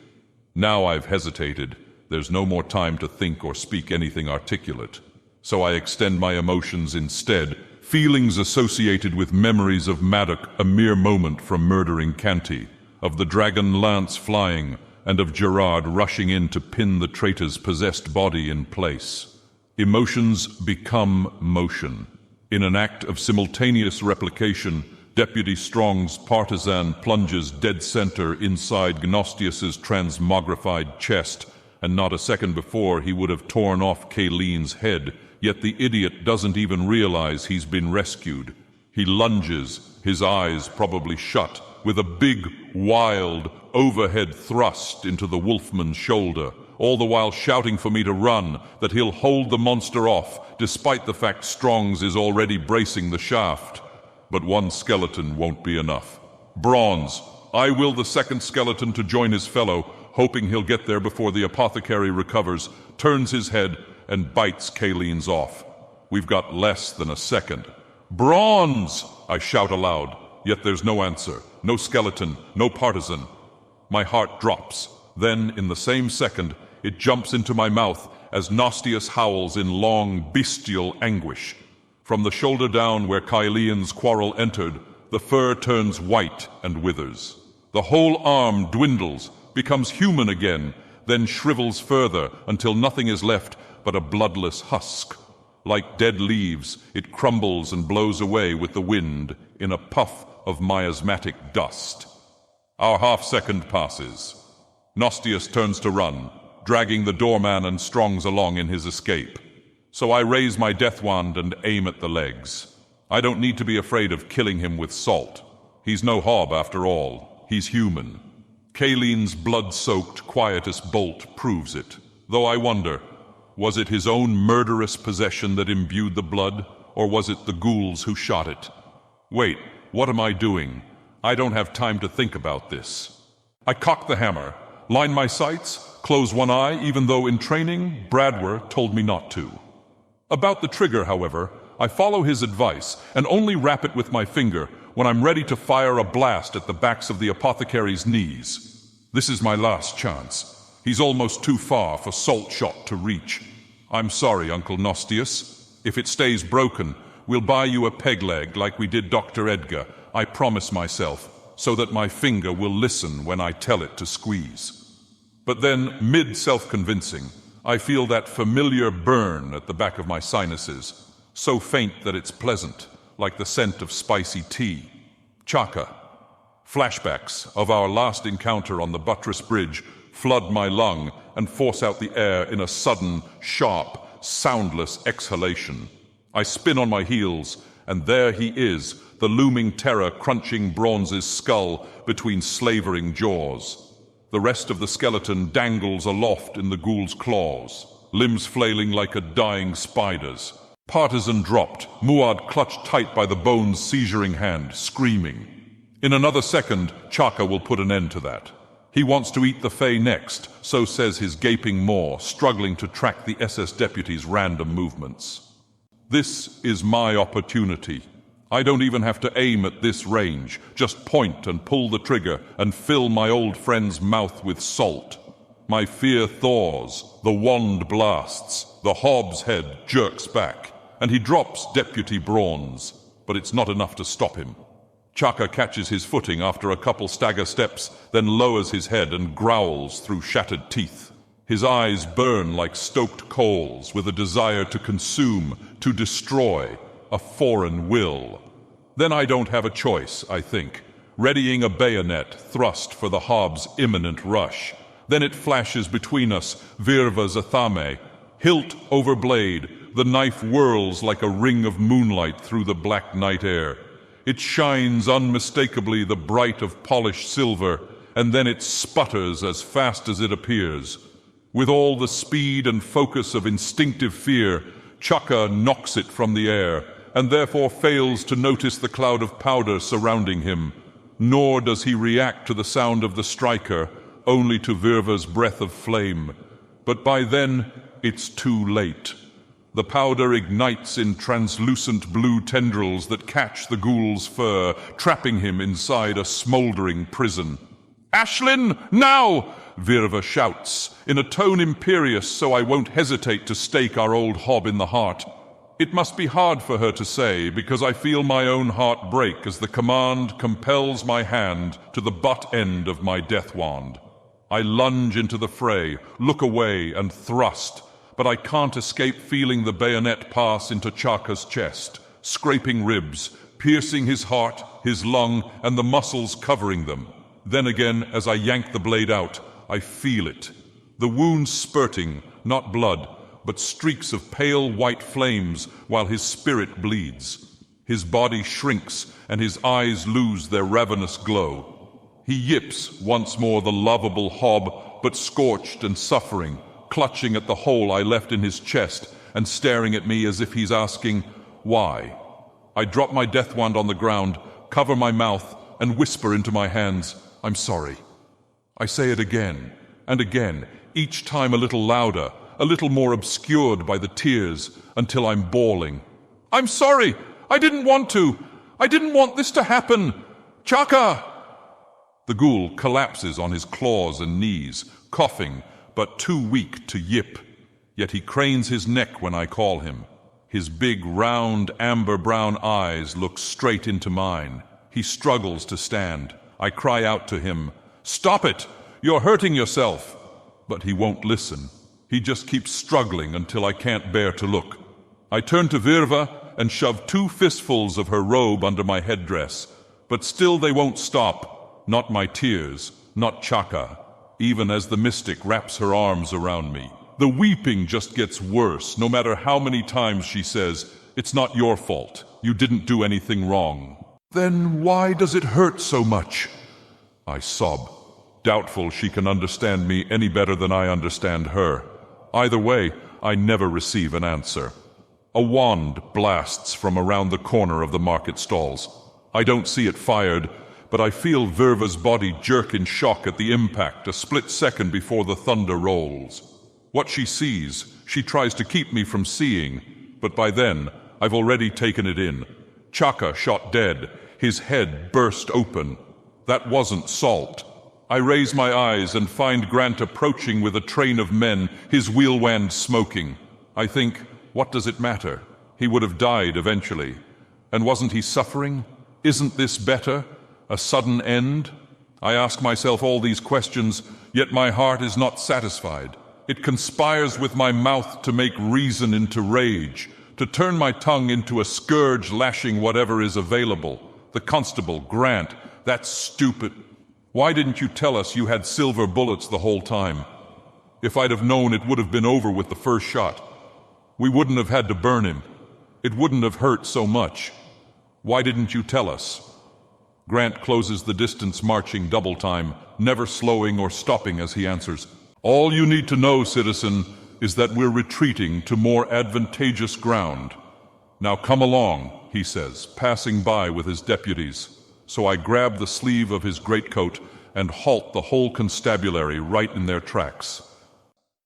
Now I've hesitated. There's no more time to think or speak anything articulate. So I extend my emotions instead, feelings associated with memories of Maddock a mere moment from murdering Canty, of the dragon lance flying, and of Gerard rushing in to pin the traitor's possessed body in place. Emotions become motion. In an act of simultaneous replication, Deputy Strong's partisan plunges dead center inside Gnostius's transmogrified chest, and not a second before he would have torn off Kaylene's head, yet the idiot doesn't even realize he's been rescued. He lunges, his eyes probably shut, with a big, wild, overhead thrust into the wolfman's shoulder, all the while shouting for me to run, that he'll hold the monster off, despite the fact Strong's is already bracing the shaft. But one skeleton won't be enough. Bronze, I will the second skeleton to join his fellow, hoping he'll get there before the apothecary recovers, turns his head, and bites Kaylene's off. We've got less than a second. Bronze! I shout aloud, yet there's no answer, no skeleton, no partisan. My heart drops. Then, in the same second, it jumps into my mouth as Nostius howls in long, bestial anguish. From the shoulder down where Kylene's quarrel entered, the fur turns white and withers. The whole arm dwindles, becomes human again, then shrivels further until nothing is left but a bloodless husk. Like dead leaves, it crumbles and blows away with the wind in a puff of miasmatic dust. Our half-second passes. Nostius turns to run, dragging the doorman and Strongs along in his escape. So I raise my death wand and aim at the legs. I don't need to be afraid of killing him with salt. He's no hob after all. He's human. Kaylene's blood-soaked quietus bolt proves it. Though I wonder, was it his own murderous possession that imbued the blood, or was it the ghouls who shot it? Wait, what am I doing? I don't have time to think about this. I cock the hammer, line my sights, close one eye, even though in training, Bradwer told me not to. About the trigger, however, I follow his advice and only rap it with my finger when I'm ready to fire a blast at the backs of the apothecary's knees. This is my last chance. He's almost too far for salt shot to reach. I'm sorry, Uncle Nostius. If it stays broken, we'll buy you a peg leg like we did Dr. Edgar, I promise myself, so that my finger will listen when I tell it to squeeze. But then, mid-self-convincing, I feel that familiar burn at the back of my sinuses, so faint that it's pleasant, like the scent of spicy tea. Chaka. Flashbacks of our last encounter on the buttress bridge flood my lung and force out the air in a sudden, sharp, soundless exhalation. I spin on my heels, and there he is, the looming terror crunching Bronze's skull between slavering jaws. The rest of the skeleton dangles aloft in the ghoul's claws, limbs flailing like a dying spider's. Partisan dropped, Muad clutched tight by the bone's seizuring hand, screaming. In another second, Chaka will put an end to that. He wants to eat the Fae next, so says his gaping maw, struggling to track the SS deputy's random movements. This is my opportunity. I don't even have to aim at this range, just point and pull the trigger and fill my old friend's mouth with salt. My fear thaws, the wand blasts, the Hobb's head jerks back, and he drops Deputy Brawns, but it's not enough to stop him. Chaka catches his footing after a couple stagger steps, then lowers his head and growls through shattered teeth. His eyes burn like stoked coals with a desire to consume, to destroy, a foreign will. Then I don't have a choice, I think, readying a bayonet thrust for the Hobb's imminent rush. Then it flashes between us, Virva Zathame. Hilt over blade, the knife whirls like a ring of moonlight through the black night air. It shines unmistakably the bright of polished silver, and then it sputters as fast as it appears. With all the speed and focus of instinctive fear, Chaka knocks it from the air, and therefore fails to notice the cloud of powder surrounding him. Nor does he react to the sound of the striker, only to Virva's breath of flame. But by then, it's too late. The powder ignites in translucent blue tendrils that catch the ghoul's fur, trapping him inside a smoldering prison. "Ashlyn, now!" Virva shouts, in a tone imperious so I won't hesitate to stake our old Hob in the heart. It must be hard for her to say, because I feel my own heart break as the command compels my hand to the butt end of my death wand. I lunge into the fray, look away and thrust, but I can't escape feeling the bayonet pass into Chaka's chest, scraping ribs, piercing his heart, his lung, and the muscles covering them. Then again, as I yank the blade out, I feel it. The wound spurting, not blood, but streaks of pale white flames while his spirit bleeds. His body shrinks and his eyes lose their ravenous glow. He yips once more the lovable Hob, but scorched and suffering, clutching at the hole I left in his chest and staring at me as if he's asking, why? I drop my death wand on the ground, cover my mouth, and whisper into my hands, I'm sorry. I say it again and again, each time a little louder, a little more obscured by the tears, until I'm bawling. I'm sorry! I didn't want to! I didn't want this to happen! Chaka! The ghoul collapses on his claws and knees, coughing, but too weak to yip. Yet he cranes his neck when I call him. His big, round, amber-brown eyes look straight into mine. He struggles to stand. I cry out to him, Stop it! You're hurting yourself! But he won't listen. He just keeps struggling until I can't bear to look. I turn to Virva and shove 2 fistfuls of her robe under my headdress. But still they won't stop. Not my tears, not Chaka, even as the mystic wraps her arms around me. The weeping just gets worse, no matter how many times she says, It's not your fault. You didn't do anything wrong. Then why does it hurt so much? I sob, doubtful she can understand me any better than I understand her. Either way, I never receive an answer. A wand blasts from around the corner of the market stalls. I don't see it fired, but I feel Virva's body jerk in shock at the impact a split second before the thunder rolls. What she sees, she tries to keep me from seeing, but by then, I've already taken it in. Chaka shot dead, his head burst open. That wasn't salt. I raise my eyes and find Grant approaching with a train of men, his wheel wand smoking. I think, what does it matter? He would have died eventually. And wasn't he suffering? Isn't this better? A sudden end? I ask myself all these questions, yet my heart is not satisfied. It conspires with my mouth to make reason into rage, to turn my tongue into a scourge lashing whatever is available. The constable, Grant, that stupid... Why didn't you tell us you had silver bullets the whole time? If I'd have known, it would have been over with the first shot. We wouldn't have had to burn him. It wouldn't have hurt so much. Why didn't you tell us? Grant closes the distance, marching double time, never slowing or stopping as he answers. All you need to know, citizen, is that we're retreating to more advantageous ground. Now come along, he says, passing by with his deputies. So I grab the sleeve of his greatcoat and halt the whole constabulary right in their tracks.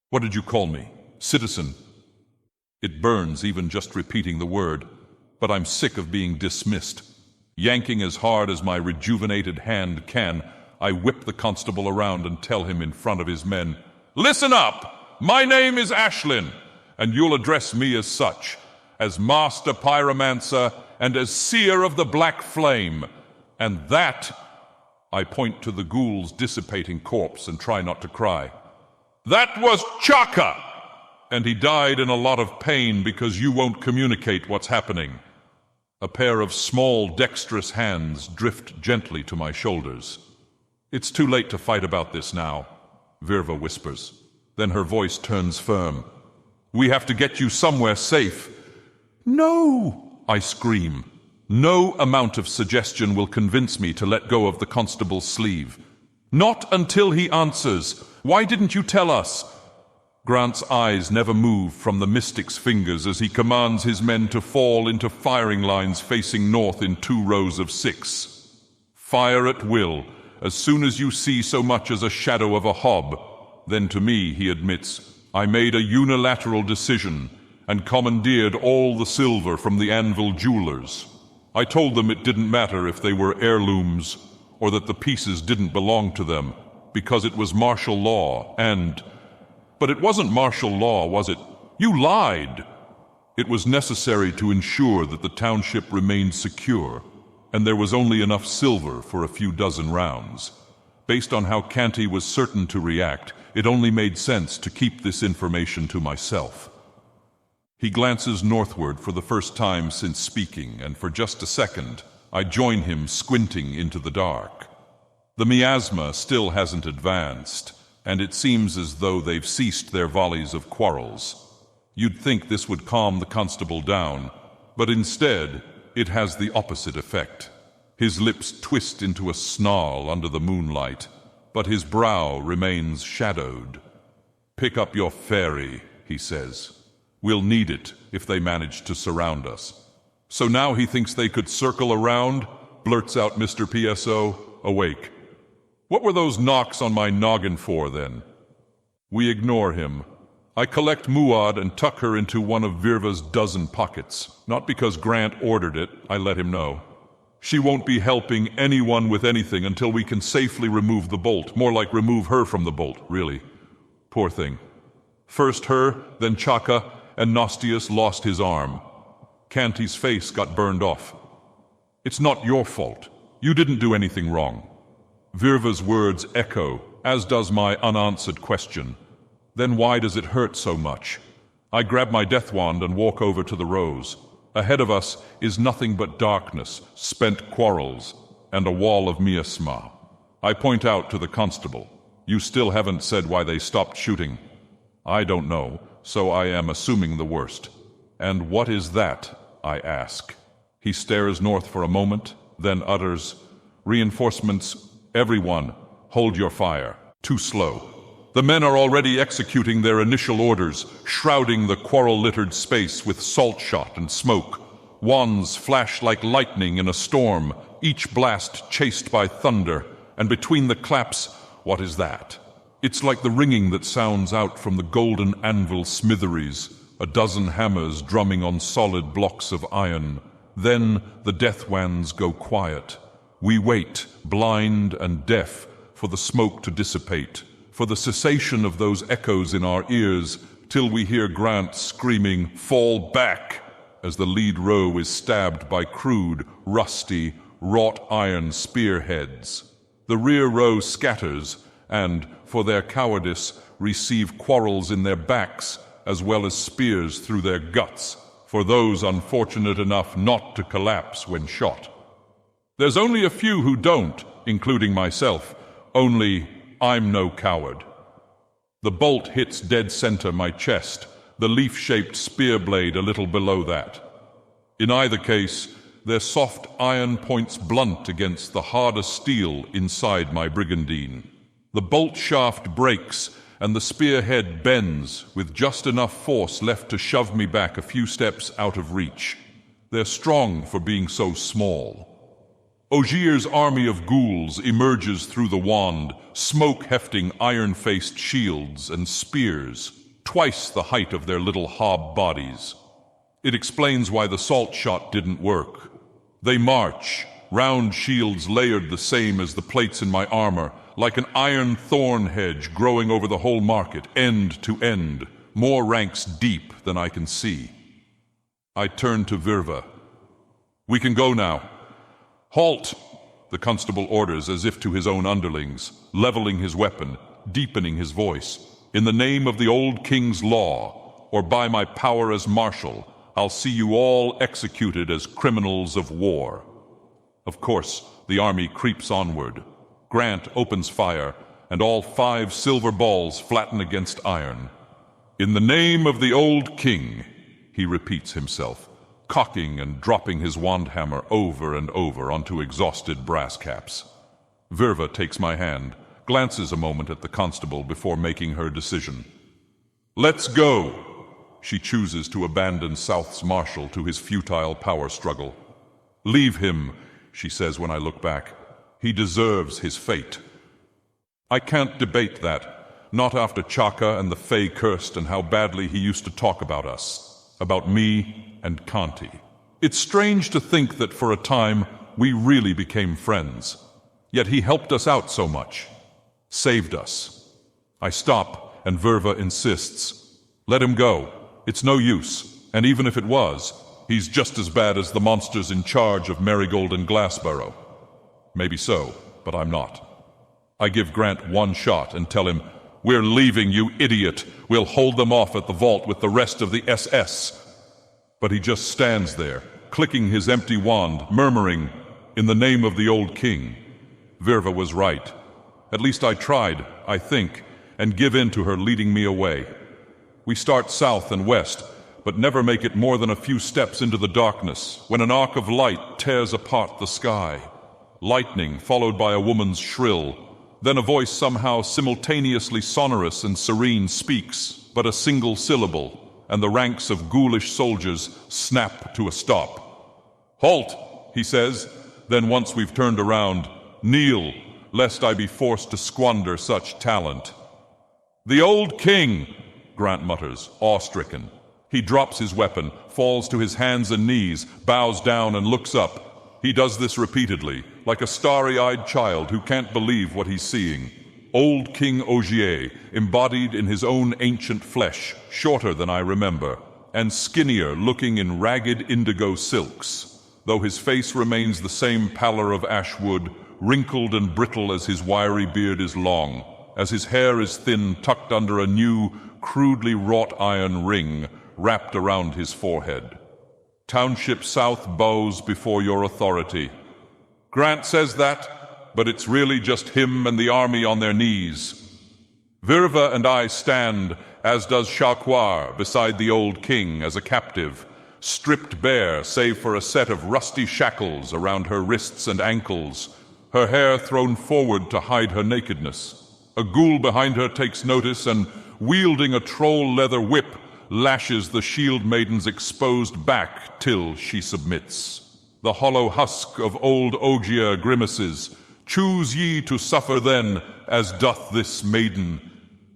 What did you call me? Citizen. It burns even just repeating the word, but I'm sick of being dismissed. Yanking as hard as my rejuvenated hand can, I whip the constable around and tell him in front of his men, "Listen up! My name is Ashlyn, and you'll address me as such, as Master Pyromancer and as Seer of the Black Flame. And that," I point to the ghoul's dissipating corpse and try not to cry, "that was Chaka! And he died in a lot of pain because you won't communicate what's happening." A pair of small, dexterous hands drift gently to my shoulders. "It's too late to fight about this now," Virva whispers. Then her voice turns firm. "We have to get you somewhere safe." "No!" I scream. No amount of suggestion will convince me to let go of the constable's sleeve. "Not until he answers. Why didn't you tell us?" Grant's eyes never move from the mystic's fingers as he commands his men to fall into firing lines facing north in 2 rows of 6. Fire at will, as soon as you see so much as a shadow of a hob. Then to me, he admits, I made a unilateral decision and commandeered all the silver from the Anvil jewelers. I told them it didn't matter if they were heirlooms or that the pieces didn't belong to them, because it was martial law and... But it wasn't martial law, was it? You lied! It was necessary to ensure that the township remained secure, and there was only enough silver for a few dozen rounds. Based on how Canty was certain to react, it only made sense to keep this information to myself. He glances northward for the first time since speaking, and for just a second, I join him squinting into the dark. The miasma still hasn't advanced, and it seems as though they've ceased their volleys of quarrels. You'd think this would calm the constable down, but instead, it has the opposite effect. His lips twist into a snarl under the moonlight, but his brow remains shadowed. "Pick up your fairy," he says. "We'll need it if they manage to surround us." "So now he thinks they could circle around?" blurts out Mr. PSO, awake. "What were those knocks on my noggin for, then?" We ignore him. I collect Muad and tuck her into one of Virva's dozen pockets. Not because Grant ordered it, I let him know. She won't be helping anyone with anything until we can safely remove the bolt. More like remove her from the bolt, really. Poor thing. First her, then Chaka, and Nostius lost his arm. Canty's face got burned off. "It's not your fault. You didn't do anything wrong." Virva's words echo, as does my unanswered question. Then why does it hurt so much? I grab my death wand and walk over to the rows. Ahead of us is nothing but darkness, spent quarrels, and a wall of miasma. I point out to the constable. "You still haven't said why they stopped shooting." "I don't know, so I am assuming the worst." "And what is that?" I ask. He stares north for a moment, then utters, "Reinforcements. Everyone, hold your fire." Too slow. The men are already executing their initial orders, shrouding the quarrel-littered space with salt shot and smoke. Wands flash like lightning in a storm, each blast chased by thunder, and between the claps, what is that? It's like the ringing that sounds out from the golden anvil smitheries, a dozen hammers drumming on solid blocks of iron. Then the death wands go quiet. We wait, blind and deaf, for the smoke to dissipate, for the cessation of those echoes in our ears, till we hear Grant screaming, "Fall back!" as the lead row is stabbed by crude, rusty, wrought iron spearheads. The rear row scatters, and, for their cowardice, receive quarrels in their backs, as well as spears through their guts, for those unfortunate enough not to collapse when shot. There's only a few who don't, including myself, only I'm no coward. The bolt hits dead center my chest, the leaf-shaped spear blade a little below that. In either case, Their soft iron points blunt against the harder steel inside my brigandine. The bolt shaft breaks, and the spearhead bends with just enough force left to shove me back a few steps out of reach. They're strong for being so small. Ogier's army of ghouls emerges through the wand, smoke-hefting iron-faced shields and spears, twice the height of their little hob bodies. It explains why the salt shot didn't work. They march, round shields layered the same as the plates in my armor, like an iron thorn hedge growing over the whole market, end to end, more ranks deep than I can see. I turn to Virva. "We can go now." "Halt!" the constable orders as if to his own underlings, leveling his weapon, deepening his voice. "In the name of the old king's law, or by my power as marshal, I'll see you all executed as criminals of war." Of course, the army creeps onward. Grant opens fire, and all 5 silver balls flatten against iron. "In the name of the old king," he repeats himself, cocking and dropping his wand hammer over and over onto exhausted brass caps. Virva takes my hand, glances a moment at the constable before making her decision. "Let's go!" She chooses to abandon South's marshal to his futile power struggle. "Leave him," she says when I look back. "He deserves his fate." I can't debate that, not after Chaka and the Fey cursed and how badly he used to talk about us, about me and Kanti. It's strange to think that for a time we really became friends. Yet he helped us out so much. Saved us. I stop, and Virva insists. "Let him go. It's no use. And even if it was, he's just as bad as the monsters in charge of Marigold and Glassborough." Maybe so, but I'm not. I give Grant one shot and tell him, "We're leaving, you idiot. We'll hold them off at the vault with the rest of the SS." But he just stands there, clicking his empty wand, murmuring, "In the name of the old king." Virva was right. At least I tried, I think, and give in to her leading me away. We start south and west, but never make it more than a few steps into the darkness, when an arc of light tears apart the sky. Lightning followed by a woman's shrill. Then a voice somehow simultaneously sonorous and serene speaks, but a single syllable, and the ranks of ghoulish soldiers snap to a stop. "Halt," he says, then once we've turned around, "Kneel, lest I be forced to squander such talent." "The old king," Grant mutters, awe-stricken. He drops his weapon, falls to his hands and knees, bows down and looks up. He does this repeatedly, like a starry-eyed child who can't believe what he's seeing. Old King Ogier, embodied in his own ancient flesh, shorter than I remember, and skinnier looking in ragged indigo silks, though his face remains the same pallor of ash wood, wrinkled and brittle as his wiry beard is long, as his hair is thin, tucked under a new, crudely wrought iron ring wrapped around his forehead. "Township South bows before your authority." Grant says that, but it's really just him and the army on their knees. Virva and I stand, as does Shaquar, beside the old king as a captive, stripped bare save for a set of rusty shackles around her wrists and ankles, her hair thrown forward to hide her nakedness. A ghoul behind her takes notice and, wielding a troll leather whip, lashes the shield maiden's exposed back till she submits. The hollow husk of old Ogier grimaces. "Choose ye to suffer then, as doth this maiden.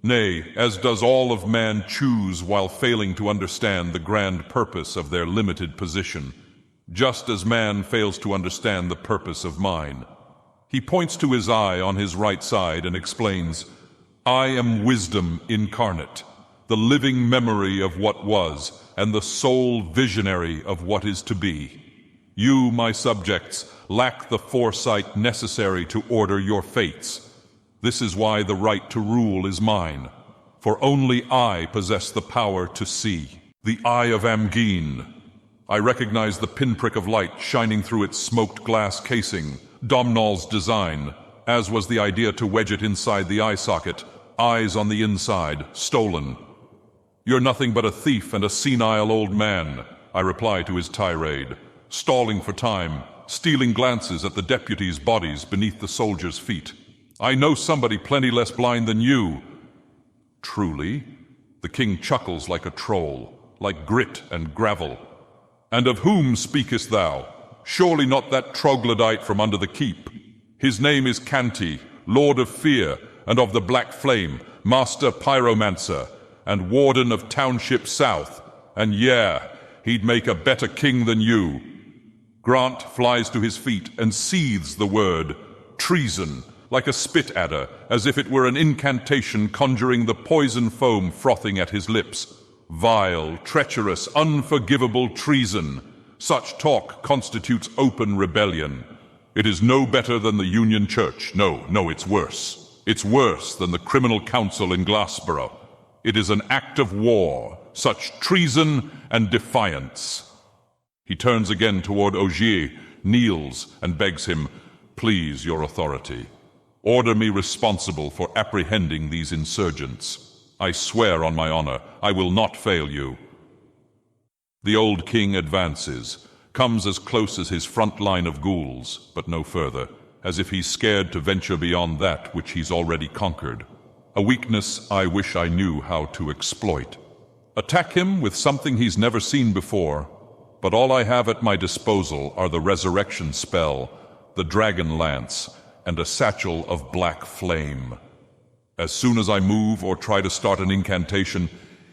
Nay, as does all of man choose while failing to understand the grand purpose of their limited position, just as man fails to understand the purpose of mine." He points to his eye on his right side and explains, "I am wisdom incarnate, the living memory of what was, and the sole visionary of what is to be. You, my subjects, lack the foresight necessary to order your fates. This is why the right to rule is mine, for only I possess the power to see. The Eye of Amgeen." I recognize the pinprick of light shining through its smoked glass casing, Domnall's design, as was the idea to wedge it inside the eye socket, eyes on the inside, stolen. "You're nothing but a thief and a senile old man," I reply to his tirade. stalling for time, stealing glances at the deputies' bodies beneath the soldiers' feet. I know somebody plenty less blind than you. Truly? The king chuckles like a troll, like grit and gravel. And of whom speakest thou? Surely not that troglodyte from under the keep. His name is Canti, Lord of Fear, and of the Black Flame, Master Pyromancer, and Warden of Township South. And yeah, he'd make a better king than you. Grant flies to his feet and seethes the word, treason, like a spit adder, as if it were an incantation conjuring the poison foam frothing at his lips. Vile, treacherous, unforgivable treason. Such talk constitutes open rebellion. It is no better than the Union Church. No, it's worse. It's worse than the criminal council in Glassborough. It is an act of war, such treason and defiance. He turns again toward Ogier, kneels, and begs him, "Please, your authority. Order me responsible for apprehending these insurgents. I swear on my honor, I will not fail you." The old king advances, comes as close as his front line of ghouls, but no further, as if he's scared to venture beyond that which he's already conquered. A weakness I wish I knew how to exploit. Attack him with something he's never seen before, but all I have at my disposal are the resurrection spell, the dragon lance, and a satchel of black flame. As soon as I move or try to start an incantation,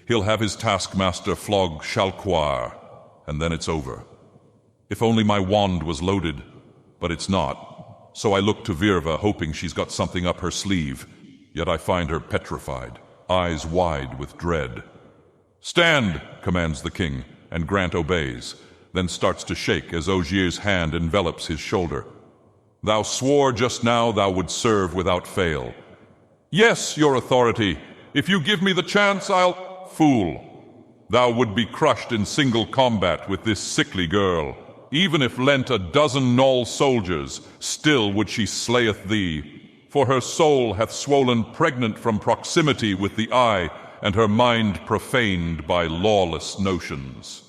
he'll have his taskmaster flog Chalcoir, and then it's over. If only my wand was loaded, but it's not. So I look to Virva, hoping she's got something up her sleeve, yet I find her petrified, eyes wide with dread. "Stand," commands the king, and Grant obeys, then starts to shake as Ogier's hand envelops his shoulder. "Thou swore just now thou would serve without fail." "Yes, your authority. If you give me the chance, I'll—" "Fool. Thou would be crushed in single combat with this sickly girl. Even if lent a dozen Gnoll soldiers, still would she slayeth thee. For her soul hath swollen pregnant from proximity with the eye, and her mind profaned by lawless notions.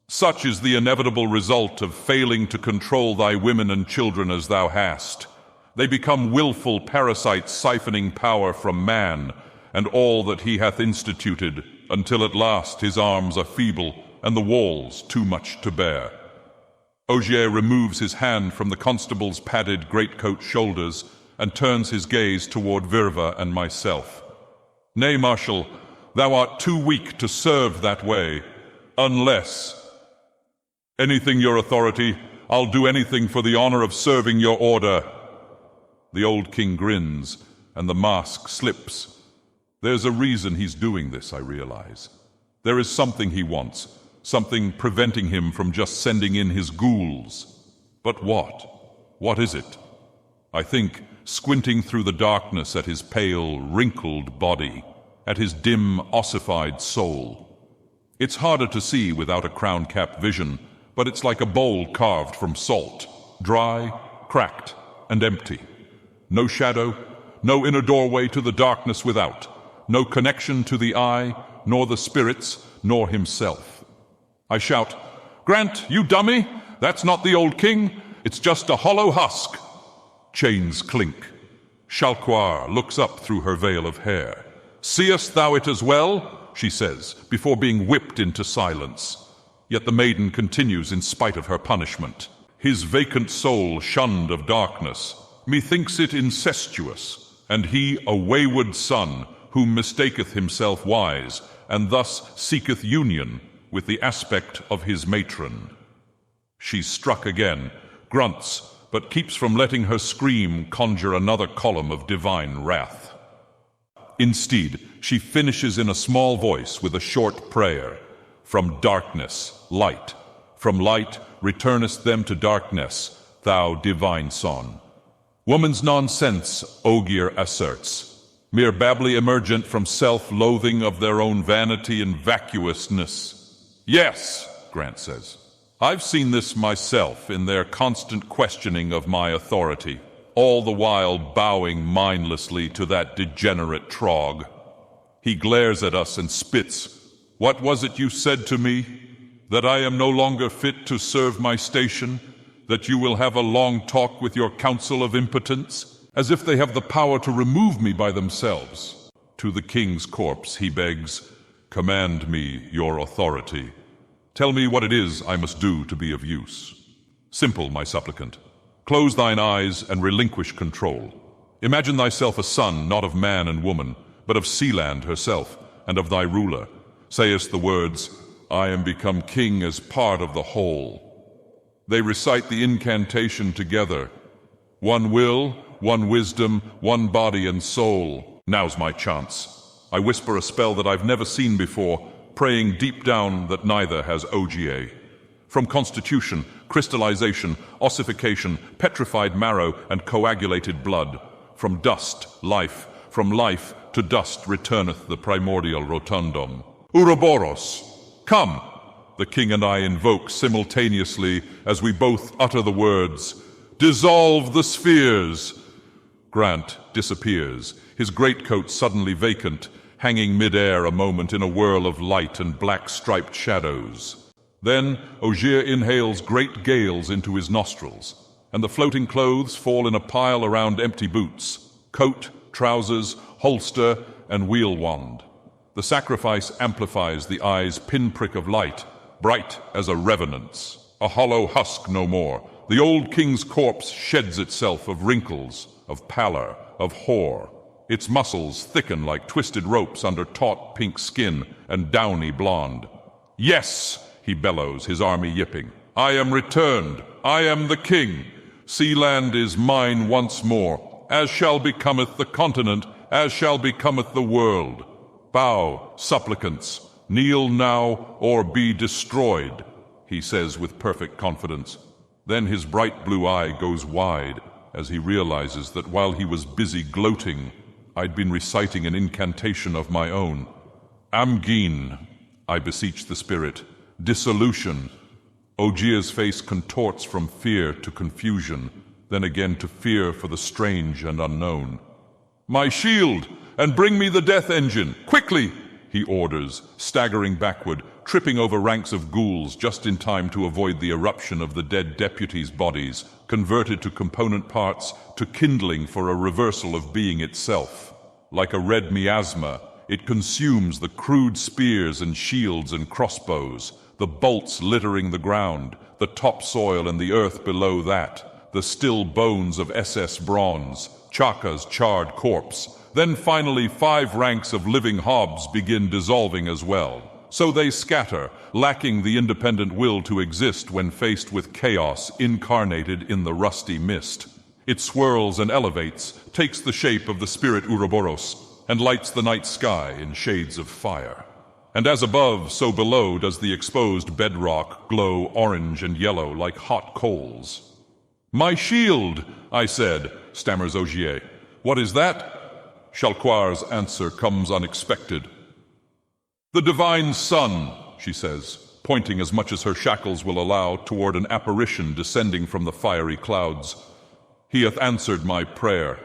Such is the inevitable result of failing to control thy women and children as thou hast. They become willful parasites siphoning power from man, and all that he hath instituted, until at last his arms are feeble, and the walls too much to bear." Ogier removes his hand from the constable's padded greatcoat shoulders, and turns his gaze toward Virva and myself. "Nay, Marshal, thou art too weak to serve that way, unless—" "Anything, your authority. I'll do anything for the honor of serving your order." The old king grins, and the mask slips. There's a reason he's doing this, I realize. There is something he wants, something preventing him from just sending in his ghouls. But what? What is it? I think, squinting through the darkness at his pale, wrinkled body, at his dim, ossified soul. It's harder to see without a crown-cap vision, but it's like a bowl carved from salt, dry, cracked, and empty. No shadow, no inner doorway to the darkness without, no connection to the eye, nor the spirits, nor himself. I shout, "Grant, you dummy! That's not the old king, it's just a hollow husk." Chains clink. Chalcoir looks up through her veil of hair. "Seest thou it as well?" she says, before being whipped into silence. Yet the maiden continues in spite of her punishment. "His vacant soul shunned of darkness, methinks it incestuous, and he a wayward son, whom mistaketh himself wise, and thus seeketh union with the aspect of his matron." She's struck again, grunts, but keeps from letting her scream conjure another column of divine wrath. Instead, she finishes in a small voice with a short prayer. "From darkness, light. From light, returnest them to darkness, thou divine son." Woman's nonsense, Ogier asserts. Mere babbly emergent from self-loathing of their own vanity and vacuousness. "Yes," Grant says. "I've seen this myself in their constant questioning of my authority, all the while bowing mindlessly to that degenerate trog." He glares at us and spits. "What was it you said to me?" That I am no longer fit to serve my station? That you will have a long talk with your council of impotents, as if they have the power to remove me by themselves? To the king's corpse he begs, "Command me your authority. Tell me what it is I must do to be of use." Simple, my supplicant. Close thine eyes and relinquish control. Imagine thyself a son, not of man and woman, but of Sealand herself, and of thy ruler. Sayest the words, "I am become king as part of the whole." They recite the incantation together. One will, one wisdom, one body and soul. Now's my chance. I whisper a spell that I've never seen before, praying deep down that neither has OGA. From constitution, crystallization, ossification, petrified marrow, and coagulated blood. From dust, life. From life to dust returneth the primordial rotundum. Ouroboros, come! The king and I invoke simultaneously as we both utter the words, "Dissolve the spheres!" Grant disappears, his greatcoat suddenly vacant, hanging mid-air a moment in a whirl of light and black-striped shadows. Then Ogier inhales great gales into his nostrils, and the floating clothes fall in a pile around empty boots, coat, trousers, holster, and wheel wand. The sacrifice amplifies the eye's pinprick of light, bright as a revenant's. A hollow husk no more. The old king's corpse sheds itself of wrinkles, of pallor, of hoar. Its muscles thicken like twisted ropes under taut pink skin and downy blonde. "Yes!" he bellows, his army yipping. "I am returned. I am the king. Sealand is mine once more. As shall becometh the continent, as shall becometh the world. Bow, supplicants. Kneel now or be destroyed," he says with perfect confidence. Then his bright blue eye goes wide as he realizes that while he was busy gloating, I'd been reciting an incantation of my own. "Amgin," I beseech the spirit. "Dissolution." Ogier's face contorts from fear to confusion, then again to fear for the strange and unknown. "My shield, and bring me the death engine, quickly!" he orders, staggering backward, tripping over ranks of ghouls just in time to avoid the eruption of the dead deputies' bodies, converted to component parts, to kindling for a reversal of being itself. Like a red miasma, it consumes the crude spears and shields and crossbows, the bolts littering the ground, the topsoil and the earth below that, the still bones of SS Bronze, Chaka's charred corpse. Then finally 5 ranks of living hobs begin dissolving as well. So they scatter, lacking the independent will to exist when faced with chaos incarnated in the rusty mist. It swirls and elevates, takes the shape of the spirit Ouroboros, and lights the night sky in shades of fire. And as above, so below does the exposed bedrock glow orange and yellow like hot coals. "My shield," I said, stammers Ogier. "What is that?" Chalquoir's answer comes unexpected. "The divine sun," she says, pointing as much as her shackles will allow toward an apparition descending from the fiery clouds. "He hath answered my prayer."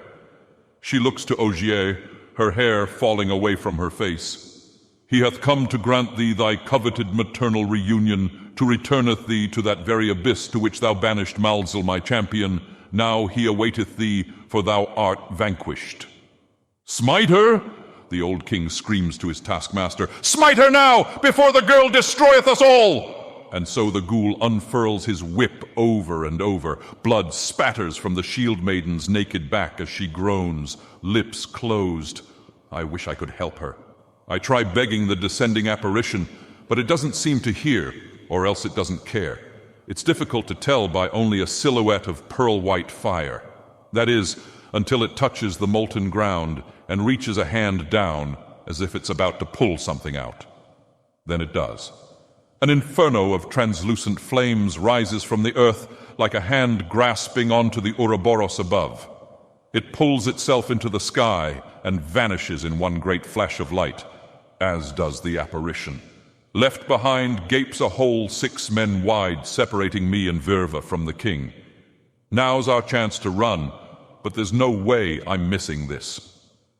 She looks to Ogier, her hair falling away from her face. "He hath come to grant thee thy coveted maternal reunion, to returneth thee to that very abyss to which thou banished Malzel, my champion. Now he awaiteth thee, for thou art vanquished." "Smite her!" the old king screams to his taskmaster. "Smite her now, before the girl destroyeth us all!" And so the ghoul unfurls his whip over and over. Blood spatters from the shield maiden's naked back as she groans, lips closed. I wish I could help her. I try begging the descending apparition, but it doesn't seem to hear, or else it doesn't care. It's difficult to tell by only a silhouette of pearl-white fire. That is, until it touches the molten ground and reaches a hand down as if it's about to pull something out. Then it does. An inferno of translucent flames rises from the earth like a hand grasping onto the Ouroboros above. It pulls itself into the sky and vanishes in one great flash of light, as does the apparition. Left behind gapes a hole 6 men wide, separating me and Verva from the king. Now's our chance to run, but there's no way I'm missing this.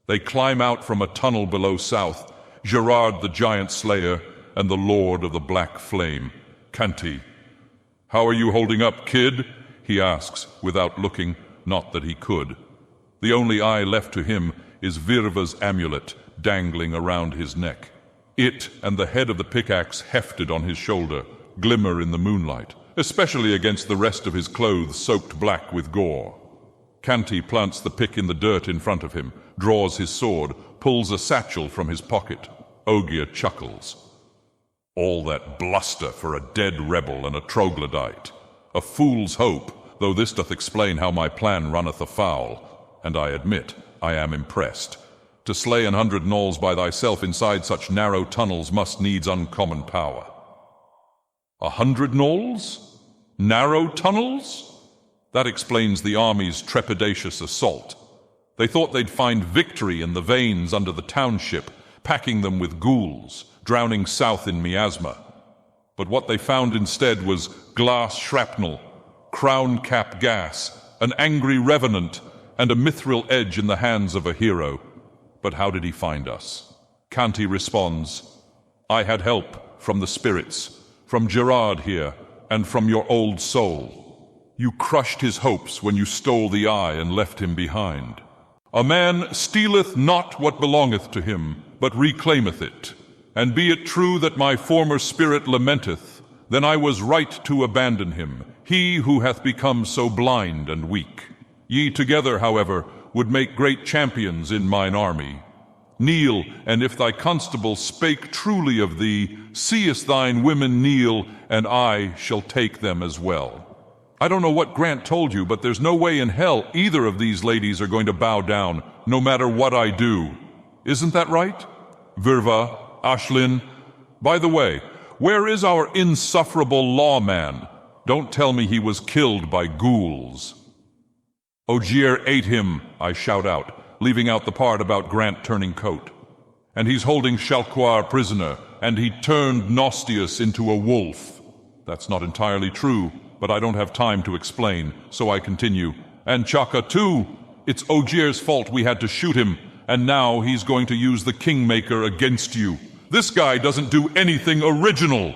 They climb out from a tunnel below south, Gerard the giant slayer and the Lord of the Black Flame. Canty. "How are you holding up, kid?" he asks, without looking, not that he could. The only eye left to him is Virva's amulet dangling around his neck. It and the head of the pickaxe hefted on his shoulder glimmer in the moonlight, especially against the rest of his clothes soaked black with gore. Canty plants the pick in the dirt in front of him, draws his sword, pulls a satchel from his pocket. Ogier chuckles. "All that bluster for a dead rebel and a troglodyte. A fool's hope, though this doth explain how my plan runneth afoul, and I admit I am impressed. To slay 100 gnolls by thyself inside such narrow tunnels must needs uncommon power." 100 gnolls? Narrow tunnels? That explains the army's trepidatious assault. They thought they'd find victory in the veins under the township, packing them with ghouls, drowning south in miasma. But what they found instead was glass shrapnel, crown cap gas, an angry revenant, and a mithril edge in the hands of a hero. But how did he find us? Canty responds, "I had help from the spirits, from Gerard here, and from your old soul. You crushed his hopes when you stole the eye and left him behind. A man stealeth not what belongeth to him, but reclaimeth it. And be it true that my former spirit lamenteth, then I was right to abandon him, he who hath become so blind and weak. Ye together, however, would make great champions in mine army. Kneel, and if thy constable spake truly of thee, seest thine women kneel, and I shall take them as well. I don't know what Grant told you, but there's no way in hell either of these ladies are going to bow down, no matter what I do. Isn't that right? Virva, Ashlyn, by the way, where is our insufferable lawman? Don't tell me he was killed by ghouls." "Ogier ate him," I shout out, leaving out the part about Grant turning coat. "And he's holding Shalquar prisoner, and he turned Nostius into a wolf." That's not entirely true, but I don't have time to explain, so I continue. "And Chaka too. It's Ogier's fault we had to shoot him, and now he's going to use the Kingmaker against you. This guy doesn't do anything original."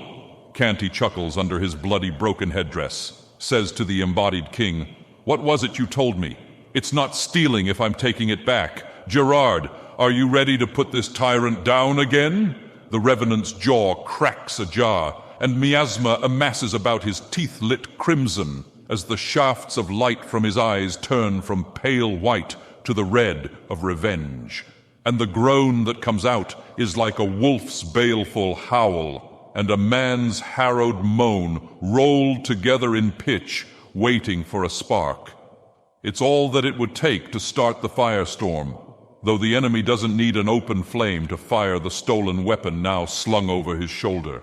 Canty chuckles under his bloody broken headdress, says to the embodied king, "What was it you told me? It's not stealing if I'm taking it back. Gerard, are you ready to put this tyrant down again?" The Revenant's jaw cracks ajar, and miasma amasses about his teeth-lit crimson as the shafts of light from his eyes turn from pale white to the red of revenge. And the groan that comes out is like a wolf's baleful howl, and a man's harrowed moan rolled together in pitch, waiting for a spark. It's all that it would take to start the firestorm, though the enemy doesn't need an open flame to fire the stolen weapon now slung over his shoulder.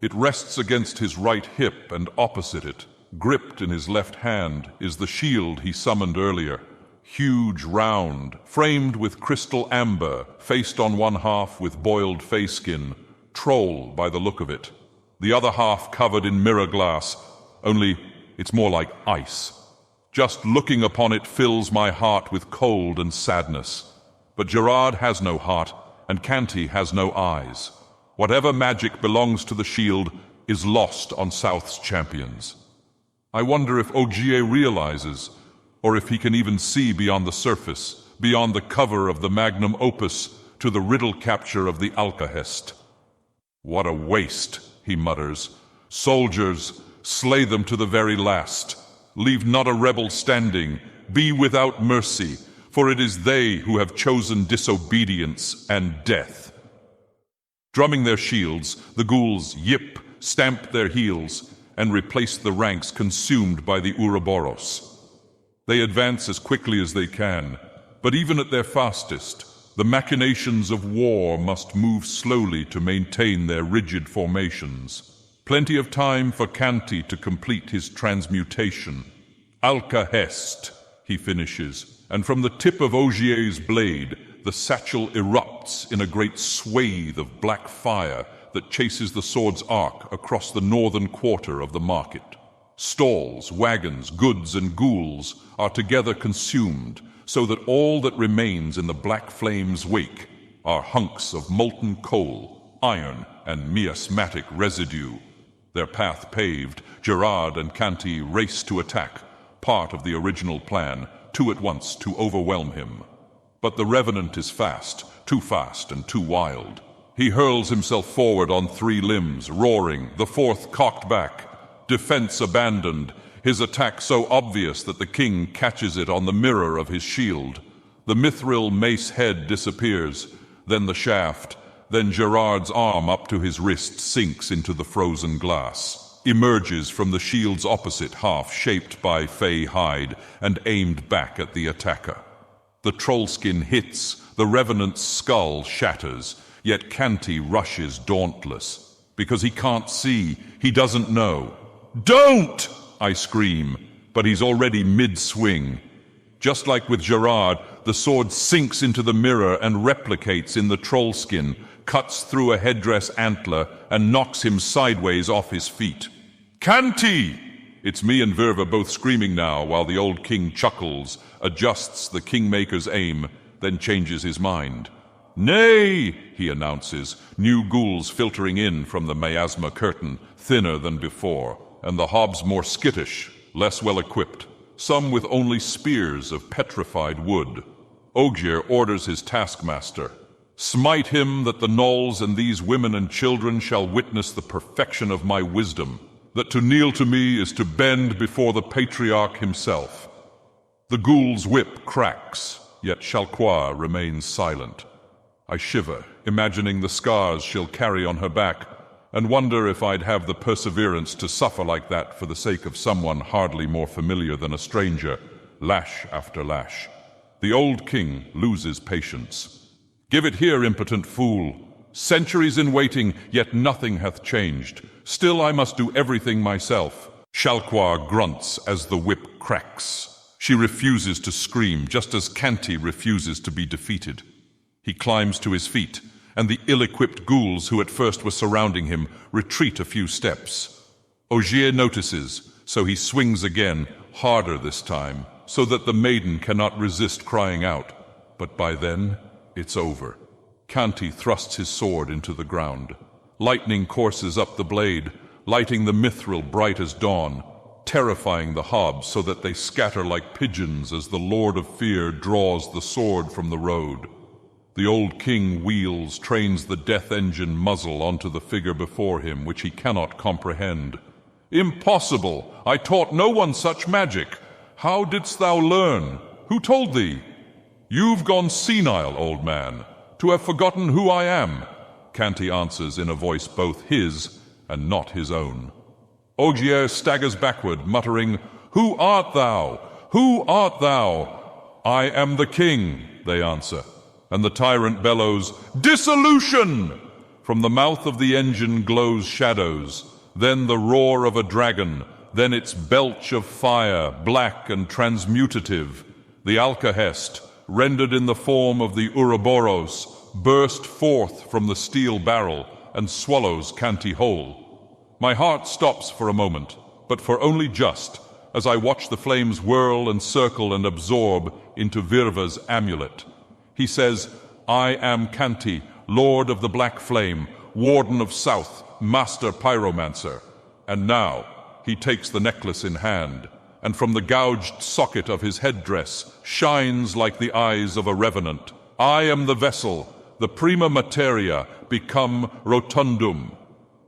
It rests against his right hip, and opposite it, gripped in his left hand, is the shield he summoned earlier. Huge, round, framed with crystal amber, faced on one half with boiled fayskin, troll by the look of it. The other half covered in mirror glass, only it's more like ice. Just looking upon it fills my heart with cold and sadness. But Gerard has no heart, and Canty has no eyes. Whatever magic belongs to the shield is lost on South's champions. I wonder if Ogier realizes, or if he can even see beyond the surface, beyond the cover of the magnum opus, to the riddle capture of the Alcahest. "What a waste," he mutters. "Soldiers, slay them to the very last. Leave not a rebel standing. Be without mercy, for it is they who have chosen disobedience and death." Drumming their shields, the ghouls yip, stamp their heels, and replace the ranks consumed by the Ouroboros. They advance as quickly as they can, but even at their fastest, the machinations of war must move slowly to maintain their rigid formations. Plenty of time for Canty to complete his transmutation. "Alcahest," he finishes, and from the tip of Ogier's blade, the satchel erupts in a great swathe of black fire that chases the sword's arc across the northern quarter of the market. Stalls, wagons, goods, and ghouls are together consumed, so that all that remains in the black flame's wake are hunks of molten coal, iron, and miasmatic residue. Their path paved, Gerard and Canty race to attack, part of the original plan, two at once to overwhelm him. But the Revenant is fast and too wild. He hurls himself forward on three limbs, roaring, the fourth cocked back, defense abandoned, his attack so obvious that the king catches it on the mirror of his shield. The mithril mace head disappears, then the shaft, then Gerard's arm up to his wrist sinks into the frozen glass, emerges from the shield's opposite half shaped by fey hide and aimed back at the attacker. The trollskin hits, the Revenant's skull shatters, yet Canty rushes dauntless. Because he can't see, he doesn't know. "Don't!" I scream, but he's already mid-swing. Just like with Gerard, the sword sinks into the mirror and replicates in the trollskin, cuts through a headdress antler, and knocks him sideways off his feet. "Canty!" It's me and Verva both screaming now, while the old king chuckles, adjusts the kingmaker's aim, then changes his mind. "Nay," he announces, new ghouls filtering in from the miasma curtain, thinner than before, and the hobs more skittish, less well-equipped, some with only spears of petrified wood. Ogier orders his taskmaster, "Smite him that the gnolls and these women and children shall witness the perfection of my wisdom, that to kneel to me is to bend before the patriarch himself." The ghoul's whip cracks, yet Chalcois remains silent. I shiver, imagining the scars she'll carry on her back, and wonder if I'd have the perseverance to suffer like that for the sake of someone hardly more familiar than a stranger, lash after lash. The old king loses patience. "Give it here, impotent fool. Centuries in waiting, yet nothing hath changed. Still I must do everything myself." Chalcois grunts as the whip cracks. She refuses to scream, just as Canty refuses to be defeated. He climbs to his feet, and the ill-equipped ghouls who at first were surrounding him retreat a few steps. Ogier notices, so he swings again, harder this time, so that the maiden cannot resist crying out. But by then, it's over. Canty thrusts his sword into the ground. Lightning courses up the blade, lighting the mithril bright as dawn, terrifying the hobs so that they scatter like pigeons as the Lord of Fear draws the sword from the road. The old king wheels, trains the death engine muzzle onto the figure before him, which he cannot comprehend. "Impossible! I taught no one such magic. How didst thou learn? Who told thee?" "You've gone senile, old man, to have forgotten who I am," Canty answers in a voice both his and not his own. Ogier staggers backward, muttering, "Who art thou? Who art thou?" "I am the king," they answer. And the tyrant bellows, "Dissolution!" From the mouth of the engine glows shadows, then the roar of a dragon, then its belch of fire, black and transmutative. The Alcahest, rendered in the form of the Ouroboros, burst forth from the steel barrel and swallows Canty whole. My heart stops for a moment, but for only just, as I watch the flames whirl and circle and absorb into Virva's amulet. He says, "I am Canty, Lord of the Black Flame, Warden of South, Master Pyromancer." And now he takes the necklace in hand, and from the gouged socket of his headdress shines like the eyes of a revenant. I am the vessel, the prima materia, become rotundum.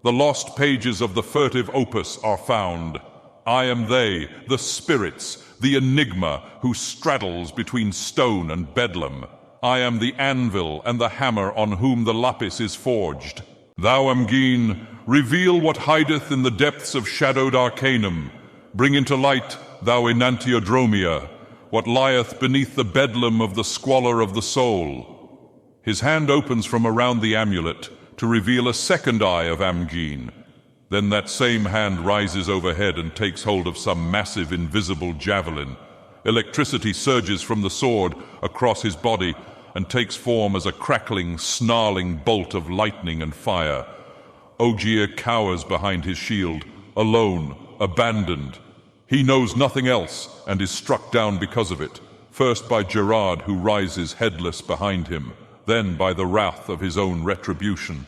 The lost pages of the furtive opus are found. I am they, the spirits, the enigma who straddles between stone and bedlam. I am the anvil and the hammer on whom the lapis is forged. Thou, Amgine, reveal what hideth in the depths of shadowed arcanum. Bring into light, thou Enantiodromia, what lieth beneath the bedlam of the squalor of the soul. His hand opens from around the amulet to reveal a second eye of Amgine. Then that same hand rises overhead and takes hold of some massive invisible javelin. Electricity surges from the sword across his body and takes form as a crackling, snarling bolt of lightning and fire. Ogier cowers behind his shield, alone, abandoned. He knows nothing else and is struck down because of it, first by Gerard, who rises headless behind him, then by the wrath of his own retribution.